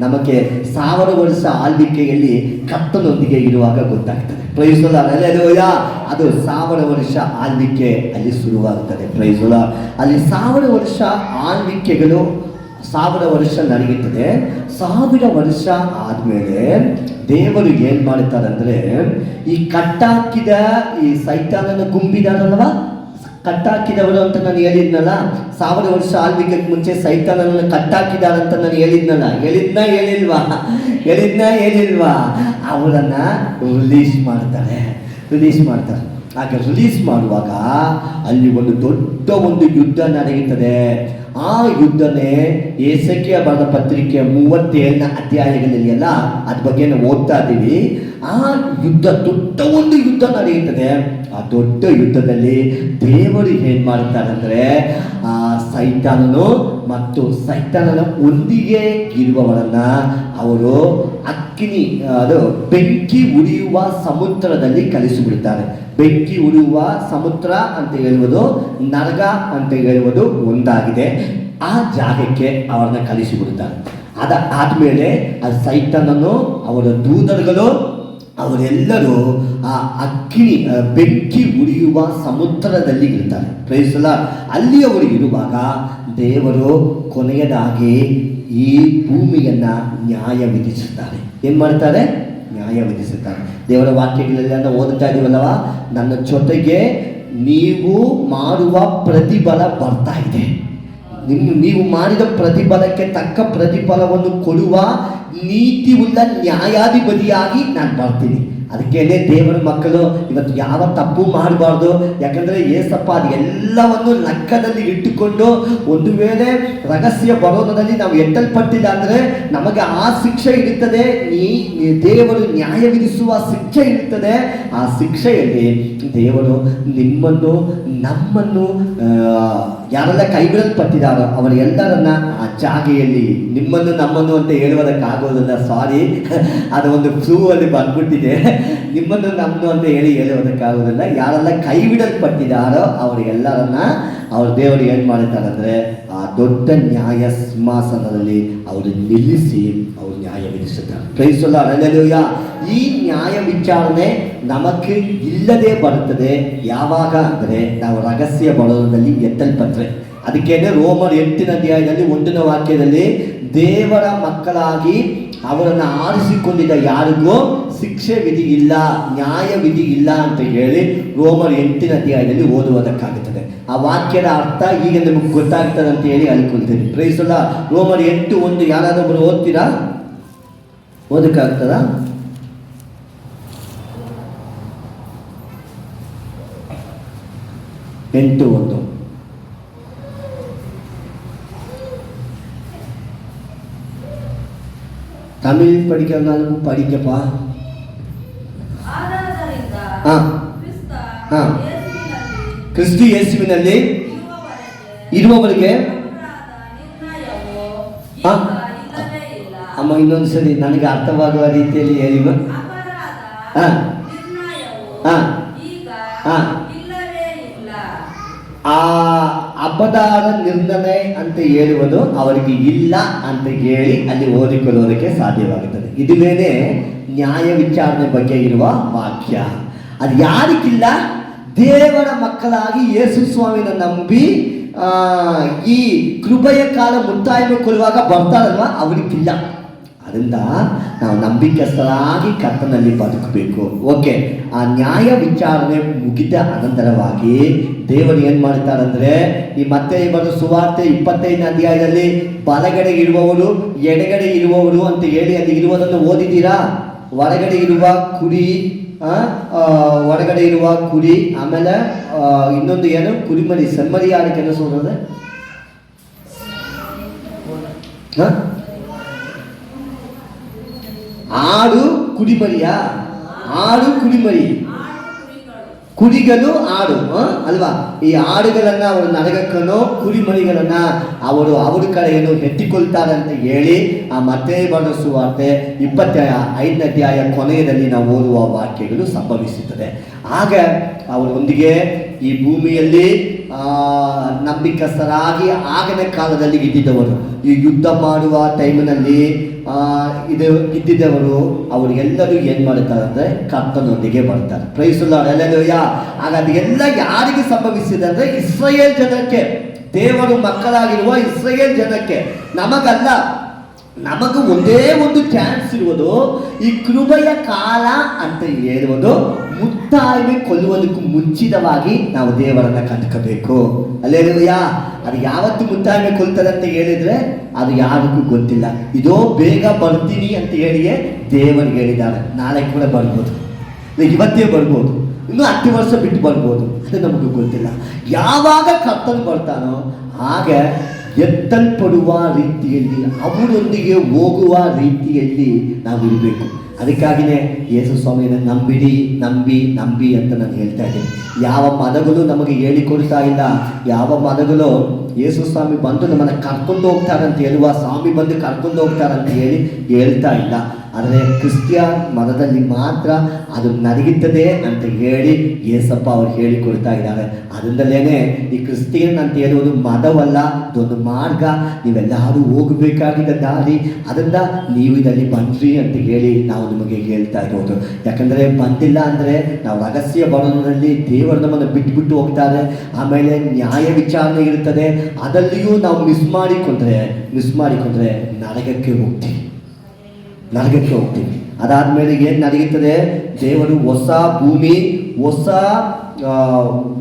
ನಮಗೆ 1000 ವರ್ಷ ಆಳ್ವಿಕೆಯಲ್ಲಿ ಕರ್ತನೊಂದಿಗೆ ಇರುವಾಗ ಗೊತ್ತಾಗ್ತದೆ. Praise the Lord, hallelujah. ಅದು 1000 ವರ್ಷ ಆಳ್ವಿಕೆ ಅಲ್ಲಿ ಶುರುವಾಗುತ್ತದೆ. Praise the Lord. ಅಲ್ಲಿ 1000 ವರ್ಷ ಆಳ್ವಿಕೆಗಳು 1000 ವರ್ಷ ನಡೆಯುತ್ತದೆ. 1000 ವರ್ಷ ಆದ್ಮೇಲೆ ದೇವರು ಏನ್ ಮಾಡ್ತಾರಂದ್ರೆ, ಈ ಕಟ್ಟಾಕಿದ ಈ ಸೈತಾನನ ಗುಂಬಿದಾರಲ್ವಾ, ಕಟ್ಟಾಕಿದವರು ಅಂತ ನಾನು ಹೇಳಿದ್ನಲ್ಲ, 1000 ವರ್ಷ ಆಳ್ವಿಕೆಗೆ ಮುಂಚೆ ಸೈತಾನನನ್ನು ಕಟ್ಟಾಕಿದಾರಂತ ನಾನು ಹೇಳಿದ್ನಲ್ಲ, ಹೇಳಿಲ್ವಾ? ಅವರನ್ನ ರಿಲೀಸ್ ಮಾಡ್ತಾರೆ. ಆಗ ರಿಲೀಸ್ ಮಾಡುವಾಗ ಅಲ್ಲಿ ಒಂದು ದೊಡ್ಡ ಯುದ್ಧ ನಡೆಯುತ್ತದೆ. ಆ ಯುದ್ಧನೇ ಯೆಸೆಕೆಯ ಬರೆದ ಪತ್ರಿಕೆಯ 37ನೇ ಅಧ್ಯಾಯಗಳಲ್ಲಿ ಎಲ್ಲ ಅದ್ರ ಬಗ್ಗೆ ನಾವು ಓದ್ತಾ ಇದ್ದೀವಿ. ಆ ಯುದ್ಧ, ದೊಡ್ಡ ಯುದ್ಧ ನಡೆಯುತ್ತದೆ. ಆ ದೊಡ್ಡ ಯುದ್ಧದಲ್ಲಿ ದೇವರು ಏನ್ ಮಾಡ್ತಾರಂದ್ರೆ, ಆ ಸೈತಾನನು ಮತ್ತು ಸೈತಾನನ ಒಂದಿಗೆ ಇರುವವರನ್ನ ಅವರು ಅಗ್ನಿ, ಅದು ಬೆಂಕಿ ಉರಿಯುವ ಸಮುದ್ರದಲ್ಲಿ ಕಲಿಸಿಬಿಡ್ತಾರೆ. ಬೆಂಕಿ ಉರಿಯುವ ಸಮುದ್ರ ಅಂತ ಹೇಳುವುದು, ನರಕ ಅಂತ ಹೇಳುವುದು ಒಂದಾಗಿದೆ. ಆ ಜಾಗಕ್ಕೆ ಅವರನ್ನ ಕಲಿಸಿಬಿಡ್ತಾರೆ. ಆದ್ಮೇಲೆ ಆ ಸೈತಾನನು, ಅವರ ದೂತರುಗಳು, ಅವರೆಲ್ಲರೂ ಆ ಅಗ್ನಿ, ಬೆಂಕಿ ಉರಿಯುವ ಸಮುದ್ರದಲ್ಲಿ ಇರ್ತಾರೆ. Praise the Lord. ಅಲ್ಲಿ ಅವರು ಇರುವಾಗ ದೇವರು ಕೊನೆಯದಾಗಿ ಈ ಭೂಮಿಯನ್ನ ನ್ಯಾಯ ವಿಧಿಸುತ್ತಾರೆ. ಏನ್ ಮಾಡ್ತಾರೆ? ನ್ಯಾಯ ವಿಧಿಸುತ್ತಾರೆ. ದೇವರ ವಾಕ್ಯಗಳೆಲ್ಲ ಓದುತ್ತಾ ಇದೀವಲ್ಲವಾ, ನನ್ನ ಜೊತೆಗೆ ನೀವು ಮಾಡುವ ಪ್ರತಿಫಲ ಬರ್ತಾ ಇದೆ. ನೀವು ಮಾಡಿದ ಪ್ರತಿಫಲಕ್ಕೆ ತಕ್ಕ ಪ್ರತಿಫಲವನ್ನು ಕೊಡುವ ನೀತಿ ಉಳ್ಳ ನ್ಯಾಯಾಧಿಪತಿಯಾಗಿ ನಾನು ಬರ್ತೀನಿ. ಅದಕ್ಕೇನೆ ದೇವರ ಮಕ್ಕಳು ಇವತ್ತು ಯಾವ ತಪ್ಪು ಮಾಡಬಾರ್ದು. ಯಾಕಂದ್ರೆ ಏಸಪ್ಪ ಅದೆಲ್ಲವನ್ನು ಲೆಕ್ಕದಲ್ಲಿ ಇಟ್ಟುಕೊಂಡು ಒಂದು ವೇಳೆ ರಹಸ್ಯ ಬರೋದರಲ್ಲಿ ನಾವು ಎತ್ತಲ್ಪಟ್ಟಿಲ್ಲ ಅಂದ್ರೆ ನಮಗೆ ಆ ಶಿಕ್ಷೆ ಇರುತ್ತದೆ. ದೇವರು ನ್ಯಾಯ ವಿಧಿಸುವ ಶಿಕ್ಷೆ ಇರುತ್ತದೆ. ಆ ಶಿಕ್ಷೆಯಲ್ಲಿ ದೇವರು ನಿಮ್ಮನ್ನು, ನಮ್ಮನ್ನು, ಯಾರೆಲ್ಲ ಕೈಬಿಡಲ್ಪಟ್ಟಿದ್ದಾರೋ ಅವರೆಲ್ಲರನ್ನ ಆ ಜಾಗೆಯಲ್ಲಿ, ನಿಮ್ಮನ್ನು ನಮ್ಮನ್ನು ಅಂತ ಹೇಳುವುದಕ್ಕಾಗೋದಿಲ್ಲ, ಸಾರಿ, ಅದು ಒಂದು ಫ್ಲೂ ಅಲ್ಲಿ ಬಂದ್ಬಿಟ್ಟಿದೆ. ನಿಮ್ಮನ್ನು ನಮ್ಮನ್ನು ಅಂತ ಹೇಳುವುದಕ್ಕಾಗೋದಿಲ್ಲ. ಯಾರೆಲ್ಲ ಕೈಬಿಡಲ್ಪಟ್ಟಿದ್ದಾರೋ ಅವರೆಲ್ಲರನ್ನ ಅವ್ರ ದೇವರು ಏನು ಮಾಡುತ್ತಾರೆ ಅಂದರೆ, ಆ ದೊಡ್ಡ ನ್ಯಾಯ ಸಿಂಹಾಸನದಲ್ಲಿ ಅವರು ನಿಲ್ಲಿಸಿ ಅವರು ನ್ಯಾಯ ವಿಧಿಸುತ್ತಾರೆ. Praise the Lord, hallelujah. ಈ ನ್ಯಾಯ ವಿಚಾರಣೆ ನಮಗೆ ಇಲ್ಲದೆ ಬರುತ್ತದೆ ಯಾವಾಗ ಅಂದರೆ ನಾವು ರಹಸ್ಯ ಬರೋದರಲ್ಲಿ ಎತ್ತಲ್ಪಟ್ರೆ. ಅದಕ್ಕೇನೆ ರೋಮರ್ 8ನೇ ಅಧ್ಯಾಯದಲ್ಲಿ 1ನೇ ವಾಕ್ಯದಲ್ಲಿ ದೇವರ ಮಕ್ಕಳಾಗಿ ಅವರನ್ನು ಆರಿಸಿಕೊಂಡಿದ್ದ ಯಾರಿಗೂ ಶಿಕ್ಷೆ ವಿಧಿ ಇಲ್ಲ, ನ್ಯಾಯ ವಿಧಿ ಇಲ್ಲ ಅಂತ ಹೇಳಿ ರೋಮರ್ 8ನೇ ಅಧ್ಯಾಯದಲ್ಲಿ ಓದುವುದಕ್ಕಾಗುತ್ತದೆ. ಆ ವಾಕ್ಯದ ಅರ್ಥ ಈಗ ನಿಮಗೆ ಗೊತ್ತಾಗ್ತದೆ ಅಂತ ಹೇಳಿ ಅನ್ಕೊಳ್ತೀನಿ. Praise the Lord. ರೋಮರ್ 8:1 ಯಾರಾದೊಬ್ಬರು ಓದ್ತೀರಾ? ಓದಕ್ಕಾಗ್ತದಾ? ಎಂಟು ಒಂದು. தமிழ் படிக்கிறதுனாலும் படிக்கப்பா. ಕ್ರಿಸ್ತ ಯೇಸುವಿನಲ್ಲಿ ಇರುವವರಿಗೆ ಅಮ್ಮ ಇನ್ನೊಂದ್ಸರಿ ನನಗೆ ಅರ್ಥವಾಗುವ ರೀತಿಯಲ್ಲಿ ಹೇಳಿ. ಆ ಅಪರಾಧ ನಿರ್ಣಯ ಅಂತ ಹೇಳುವುದು ಅವರಿಗೆ ಇಲ್ಲ ಅಂತ ಹೇಳಿ ಅಲ್ಲಿ ಓದಿಕೊಳ್ಳುವುದಕ್ಕೆ ಸಾಧ್ಯವಾಗುತ್ತದೆ. ಇದುವೇನೆ ನ್ಯಾಯ ವಿಚಾರಣೆ ಬಗ್ಗೆ ಇರುವ ವಾಕ್ಯ. ಅದು ಯಾರಿಗಿಲ್ಲ? ದೇವರ ಮಕ್ಕಳಾಗಿ ಯೇಸು ಸ್ವಾಮಿನ ನಂಬಿ ಈ ಕೃಪೆಯ ಕಾಲ ಮುಕ್ತಾಯಗೊಳ್ಳುವಾಗ ಬರ್ತಾರಲ್ವ, ಅವರಿಗಿಲ್ಲ. ಅದರಿಂದ ನಾವು ನಂಬಿಕೆಸ್ಥರಾಗಿ ಕರ್ತನಲ್ಲಿ ಬದುಕಬೇಕು. ಓಕೆ, ಆ ನ್ಯಾಯ ವಿಚಾರಣೆ ಮುಗಿದ ಅನಂತರವಾಗಿ ದೇವರು ಏನು ಮಾಡ್ತಾರಂದ್ರೆ, ಈ ಮತ್ತೆ ಬರೋ ಸುವಾರ್ತೆ 25ನೇ ಅಧ್ಯಾಯದಲ್ಲಿ ಬಲಗಡೆ ಇರುವವರು ಎಡಗಡೆ ಇರುವವರು ಅಂತ ಹೇಳಿ ಅಲ್ಲಿ ಇರುವುದನ್ನು ಓದಿದ್ದೀರಾ? ಹೊರಗಡೆ ಇರುವ ಕುರಿ, ಹೊರಗಡೆ ಇರುವ ಕುರಿ, ಆಮೇಲೆ ಇನ್ನೊಂದು ಏನು, ಕುರಿಮರಿ, ಸೆಮ್ಮರಿ ಯಾರು ಕೆಲಸ ಹೋದ್ರೆ ಆಡು ಕುರಿಮರಿಯ, ಆಡು ಕುರಿಮರಿ, ಕುರಿಗಳು ಆಡು ಅಲ್ವಾ? ಈ ಆಡುಗಳನ್ನ ಅವರು ನರಗಕ್ಕನೋ ಕುರಿಮರಿಗಳನ್ನ ಅವರು ಕಡೆಯನ್ನು ಎತ್ತಿಕೊಳ್ತಾರೆ ಅಂತ ಹೇಳಿ ಆ ಮತ್ತೆ ಬರೆದ ಸುವಾರ್ತೆ 25ನೇ ಅಧ್ಯಾಯ ಕೊನೆಯಲ್ಲಿ ನಾವು ಓದುವ ವಾಕ್ಯಗಳು ಸಂಭವಿಸುತ್ತದೆ. ಆಗ ಅವರೊಂದಿಗೆ ಈ ಭೂಮಿಯಲ್ಲಿ ನಂಬಿಕಸ್ಥರಾಗಿ ಆಗಿನ ಕಾಲದಲ್ಲಿ ಇದ್ದಿದ್ದವರು, ಈ ಯುದ್ಧ ಮಾಡುವ ಟೈಮಿನಲ್ಲಿ ಇದ್ದಿದ್ದವರು, ಅವರಿಗೆಲ್ಲರೂ ಏನು ಮಾಡ್ತಾರೆ ಅಂದರೆ ಕರ್ತನೊಂದಿಗೆ ಬರ್ತಾರೆ. Praise the Lord, hallelujah. ಹಾಗಾದ್ರೆ ಎಲ್ಲ ಯಾರಿಗೆ ಸಂಭವಿಸಿದೆ ಅಂದರೆ ಇಸ್ರಾಯೇಲ್ ಜನಕ್ಕೆ, ದೇವರು ಮಕ್ಕಳಾಗಿರುವ ಇಸ್ರಾಯೇಲ್ ಜನಕ್ಕೆ. ನಮಗಲ್ಲ, ನಮಗೂ ಒಂದೇ ಒಂದು ಚಾನ್ಸ್ ಇರುವುದು ಈ ಕೃಪೆಯ ಕಾಲ ಅಂತ ಹೇಳುವುದು ಮುಕ್ತಾಯ ಕೊಲ್ಲುವುದಕ್ಕೂ ಮುಂಚಿತವಾಗಿ ನಾವು ದೇವರನ್ನ ಕಂಡುಕಬೇಕು. ಹಲ್ಲೆಲೂಯಾ. ಅದು ಯಾವತ್ತು ಮುಕ್ತಾಯ ಕೊಲ್ತದೆ ಅಂತ ಹೇಳಿದ್ರೆ ಅದು ಯಾರಿಗೂ ಗೊತ್ತಿಲ್ಲ. ಇದೋ ಬೇಗ ಬರ್ತೀನಿ ಅಂತ ಹೇಳಿಯೇ ದೇವರಿಗೆ ಹೇಳಿದ್ದಾರೆ. ನಾಳೆ ಕೂಡ ಬರ್ಬೋದು, ಇವತ್ತೇ ಬರ್ಬೋದು, ಇನ್ನು 10 ವರ್ಷ ಬಿಟ್ಟು ಬರ್ಬೋದು, ಅದು ನಮಗೂ ಗೊತ್ತಿಲ್ಲ. ಯಾವಾಗ ಕರ್ತನು ಬರ್ತಾನೋ ಆಗ ಎತ್ತಲ್ಪಡುವ ರೀತಿಯಲ್ಲಿ, ಅವರೊಂದಿಗೆ ಹೋಗುವ ರೀತಿಯಲ್ಲಿ ನಾವು ಇರಬೇಕು. ಅದಕ್ಕಾಗಿಯೇ ಯೇಸು ಸ್ವಾಮಿಯನ್ನು ನಂಬಿ ಅಂತ ನಾನು ಹೇಳ್ತಾ ಇದ್ದೀನಿ. ಯಾವ ಮದಗಳು ನಮಗೆ ಹೇಳಿಕೊಡ್ತಾ ಇಲ್ಲ, ಯಾವ ಮದಗಳು ಯೇಸು ಸ್ವಾಮಿ ಬಂದು ನಮ್ಮನ್ನು ಕರ್ಕೊಂಡು ಹೋಗ್ತಾರಂತ ಹೇಳುವ, ಸ್ವಾಮಿ ಬಂದು ಕರ್ಕೊಂಡು ಹೋಗ್ತಾರಂತ ಹೇಳಿ ಹೇಳ್ತಾ ಇಲ್ಲ. ಆದರೆ ಕ್ರಿಸ್ಟಿಯನ್ ಮತದಲ್ಲಿ ಮಾತ್ರ ಅದು ನಡೆಯುತ್ತದೆ ಅಂತ ಹೇಳಿ ಯೇಸಪ್ಪ ಅವರು ಹೇಳಿಕೊಡ್ತಾ ಇದ್ದಾರೆ. ಅದರಿಂದಲೇ ಈ ಕ್ರಿಸ್ಟಿಯನ್ ಅಂತ ಹೇಳುವುದು ಮತವಲ್ಲ, ಇದೊಂದು ಮಾರ್ಗ, ನೀವೆಲ್ಲರೂ ಹೋಗಬೇಕಾಗಿದ್ದ ದಾರಿ. ಅದರಿಂದ ನೀವು ಇದರಲ್ಲಿ ಬನ್ನಿರಿ ಅಂತ ಹೇಳಿ ನಾವು ನಿಮಗೆ ಹೇಳ್ತಾ ಇರೋದು. ಯಾಕಂದರೆ ಬಂದಿಲ್ಲ ಅಂದರೆ ನಾವು ರಹಸ್ಯ ಬರೋದ್ರಲ್ಲಿ ದೇವರು ನಮ್ಮನ್ನು ಬಿಟ್ಟು ಹೋಗ್ತಾರೆ. ಆಮೇಲೆ ನ್ಯಾಯ ವಿಚಾರಣೆ ಇರ್ತದೆ, ಅದರಲ್ಲಿಯೂ ನಾವು ಮಿಸ್ ಮಾಡಿಕೊಂಡ್ರೆ ನರಕಕ್ಕೆ ಹೋಗ್ತೀವಿ. ಅದಾದ್ಮೇಲೆ ಏನು ನಡೆಯುತ್ತದೆ? ದೇವರು ಹೊಸ ಭೂಮಿ, ಹೊಸ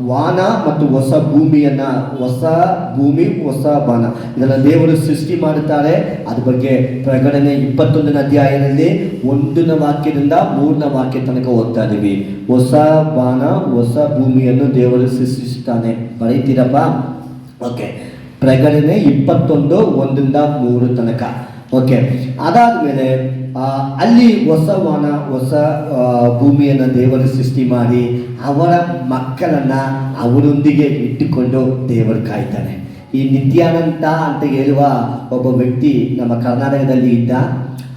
ವಾನ ಮತ್ತು ಹೊಸ ಬಾನ ಇದನ್ನು ದೇವರು ಸೃಷ್ಟಿ ಮಾಡುತ್ತಾರೆ. ಅದ್ರ ಬಗ್ಗೆ ಪ್ರಕಟಣೆ 21ನೇ ಅಧ್ಯಾಯದಲ್ಲಿ 1ನೇ ವಾಕ್ಯದಿಂದ 3ನೇ ವಾಕ್ಯ ತನಕ ಓದ್ತಾ ಇದ್ದೀವಿ. ಹೊಸ ಬಾನ, ಹೊಸ ಭೂಮಿಯನ್ನು ದೇವರು ಸೃಷ್ಟಿಸುತ್ತಾನೆ. ಬರೀತೀರಪ್ಪ? ಓಕೆ, ಪ್ರಕಟಣೆ 21 1ರಿಂದ 3 ತನಕ. ಓಕೆ, ಅದಾದಮೇಲೆ ಅಲ್ಲಿ ಹೊಸ ವಾನ, ಹೊಸ ಭೂಮಿಯನ್ನು ದೇವರು ಸೃಷ್ಟಿ ಮಾಡಿ ಅವರ ಮಕ್ಕಳನ್ನು ಅವರೊಂದಿಗೆ ಇಟ್ಟುಕೊಂಡು ದೇವರು ಕಾಯ್ತಾನೆ. ಈ ನಿತ್ಯಾನಂದ ಅಂತ ಹೇಳುವ ಒಬ್ಬ ವ್ಯಕ್ತಿ ನಮ್ಮ ಕರ್ನಾಟಕದಲ್ಲಿ ಇದ್ದ.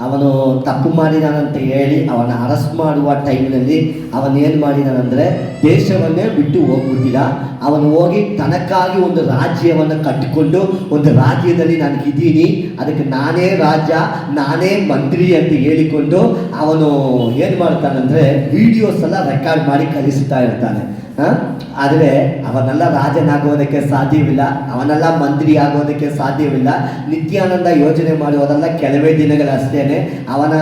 ಅವನು ತಪ್ಪು ಮಾಡಿದಾನಂತ ಹೇಳಿ ಅವನ ಅರೆಸ್ಟ್ ಮಾಡುವ ಟೈಮ್ನಲ್ಲಿ ಅವನೇನು ಮಾಡಿದಾನಂದರೆ ದೇಶವನ್ನೇ ಬಿಟ್ಟು ಹೋಗ್ಬಿಟ್ಟಿಲ್ಲ. ಅವನು ಹೋಗಿ ತನಕ್ಕಾಗಿ ಒಂದು ರಾಜ್ಯವನ್ನು ಕಟ್ಟಿಕೊಂಡು, ಒಂದು ರಾಜ್ಯದಲ್ಲಿ ನನಗಿದ್ದೀನಿ, ಅದಕ್ಕೆ ನಾನೇ ರಾಜ, ನಾನೇ ಮಂತ್ರಿ ಅಂತ ಹೇಳಿಕೊಂಡು ಅವನು ಏನು ಮಾಡ್ತಾನಂದರೆ ವಿಡಿಯೋಸ್ ಎಲ್ಲ ರೆಕಾರ್ಡ್ ಮಾಡಿ ಕಳಿಸ್ತಾ ಇರ್ತಾನೆ. ಆದರೆ ಅವನೆಲ್ಲ ರಾಜನಾಗೋದಕ್ಕೆ ಸಾಧ್ಯವಿಲ್ಲ, ಅವನೆಲ್ಲ ಮಂತ್ರಿ ಆಗೋದಕ್ಕೆ ಸಾಧ್ಯವಿಲ್ಲ. ನಿತ್ಯಾನಂದ ಯೋಚನೆ ಮಾಡುವುದಲ್ಲ ಕೆಲವೇ ದಿನಗಳಷ್ಟೇನೆ, ಅವನ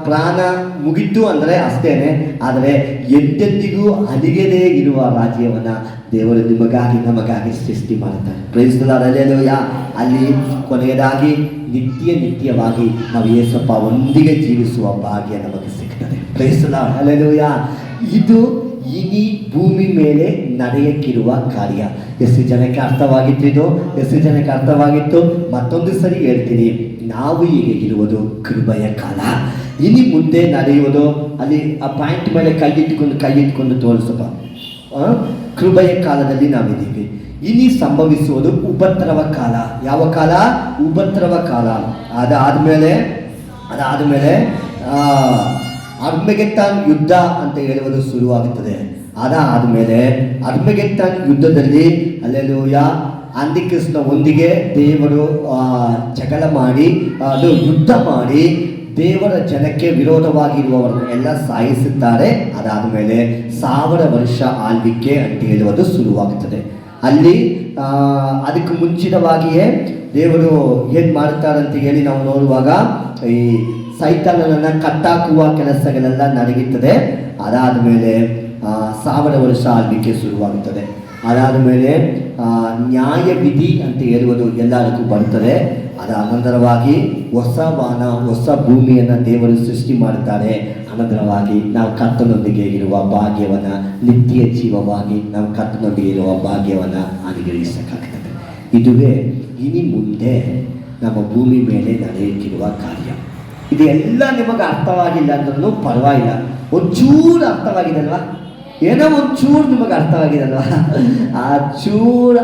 ಪ್ರಾಣ ಮುಗಿತು ಅಂದರೆ ಅಷ್ಟೇನೆ. ಆದರೆ ಎಂದೆಂದಿಗೂ ಅಲಿಗದೇ ಇರುವ ರಾಜ್ಯವನ್ನು ದೇವರು ನಿಮಗಾಗಿ ನಮಗಾಗಿ ಸೃಷ್ಟಿ ಮಾಡುತ್ತಾರೆ. Praise the Lord, hallelujah. ಅಲ್ಲಿ ಕೊನೆಯದಾಗಿ ನಿತ್ಯವಾಗಿ ನಾವು ಯೇಸಪ್ಪ ಒಂದಿಗೆ ಜೀವಿಸುವ ಭಾಗ್ಯ ನಮಗೆ ಸಿಗ್ತದೆ. Praise the Lord, hallelujah. ಇದು ಇಡೀ ಭೂಮಿ ಮೇಲೆ ನಡೆಯಕ್ಕಿರುವ ಕಾರ್ಯ. ಎಷ್ಟು ಜನಕ್ಕೆ ಅರ್ಥವಾಗಿತ್ತು? ಮತ್ತೊಂದು ಸರಿ ಹೇಳ್ತೀನಿ, ನಾವು ಈಗ ಇರುವುದು ಕೃಪೆಯ ಕಾಲ. ಇನ್ನು ಮುಂದೆ ನಡೆಯುವುದು, ಅಲ್ಲಿ ಆ ಪಾಯಿಂಟ್ ಮೇಲೆ ಕೈ ಇಟ್ಕೊಂಡು ತೋರಿಸಪ್ಪ. ಕೃಪೆಯ ಕಾಲದಲ್ಲಿ ನಾವಿದ್ದೀವಿ. ಇನ್ನು ಸಂಭವಿಸುವುದು ಉಪದ್ರವ ಕಾಲ. ಯಾವ ಕಾಲ? ಉಪದ್ರವ ಕಾಲ. ಅದಾದಮೇಲೆ ಅರ್ಮೆಗೆಟ್ಟನ್ ಯುದ್ಧ ಅಂತ ಹೇಳುವುದು ಶುರುವಾಗುತ್ತದೆ. ಅದಾದಮೇಲೆ ಅರ್ಮೆಗೆಟ್ಟನ್ ಯುದ್ಧದಲ್ಲಿ ಹಲ್ಲೆಲೂಯಾ ಅಂತ್ಯಕ್ರಿಸ್ತನ ಒಂದಿಗೆ ದೇವರು ಜಗಳ ಮಾಡಿ, ಅದು ಯುದ್ಧ ಮಾಡಿ ದೇವರ ಜನಕ್ಕೆ ವಿರೋಧವಾಗಿರುವವರನ್ನು ಎಲ್ಲ ಸಾಯಿಸುತ್ತಾರೆ. ಅದಾದ ಮೇಲೆ 1000 ವರ್ಷ ಆಳ್ವಿಕೆ ಅಂತ ಹೇಳುವುದು ಶುರುವಾಗುತ್ತದೆ. ಅಲ್ಲಿ ಅದಕ್ಕೆ ಮುಂಚಿತವಾಗಿಯೇ ದೇವರು ಏನು ಮಾಡ್ತಾರೆ ಅಂತ ಹೇಳಿ ನಾವು ನೋಡುವಾಗ ಈ ಸೈತಾನನನ್ನು ಕಟ್ಟಾಕುವ ಕೆಲಸಗಳೆಲ್ಲ ನಡೆಯುತ್ತದೆ. ಅದಾದ ಮೇಲೆ 1000 ವರ್ಷ ಆಳ್ವಿಕೆ ಶುರುವಾಗುತ್ತದೆ. ಅದಾದ ಮೇಲೆ ನ್ಯಾಯ ವಿಧಿ ಅಂತ ಹೇಳುವುದು ಎಲ್ಲರಿಗೂ ಬರುತ್ತದೆ. ಅದರ ಅನಂತರವಾಗಿ ಹೊಸ ಬಾನ ಹೊಸ ಭೂಮಿಯನ್ನು ದೇವರು ಸೃಷ್ಟಿ ಮಾಡುತ್ತಾರೆ. ಅನಂತರವಾಗಿ ನಾವು ಕರ್ತನೊಂದಿಗೆ ಇರುವ ಭಾಗ್ಯವನ್ನು, ನಿತ್ಯ ಜೀವವಾಗಿ ನಾವು ಕರ್ತನೊಂದಿಗೆ ಇರುವ ಭಾಗ್ಯವನ್ನು ಅನುಗ್ರಹಿಸಕ್ಕಾಗ್ತದೆ. ಇದುವೇ ಇನಿ ಮುಂದೆ ನಮ್ಮ ಭೂಮಿ ಮೇಲೆ ನಡೆಯುತ್ತಿರುವ ಕಾರ್ಯ. ಇದೆಲ್ಲ ನಿಮಗೆ ಅರ್ಥವಾಗಿಲ್ಲ ಅಂದ್ರೂ ಪರವಾಗಿಲ್ಲ, ಒಂಚೂರು ಅರ್ಥವಾಗಿದಲ್ವಾ? ಏನೋ ಒಂಚೂರು ನಿಮಗೆ ಅರ್ಥವಾಗಿದಲ್ವಾ? ಆ ಚೂರು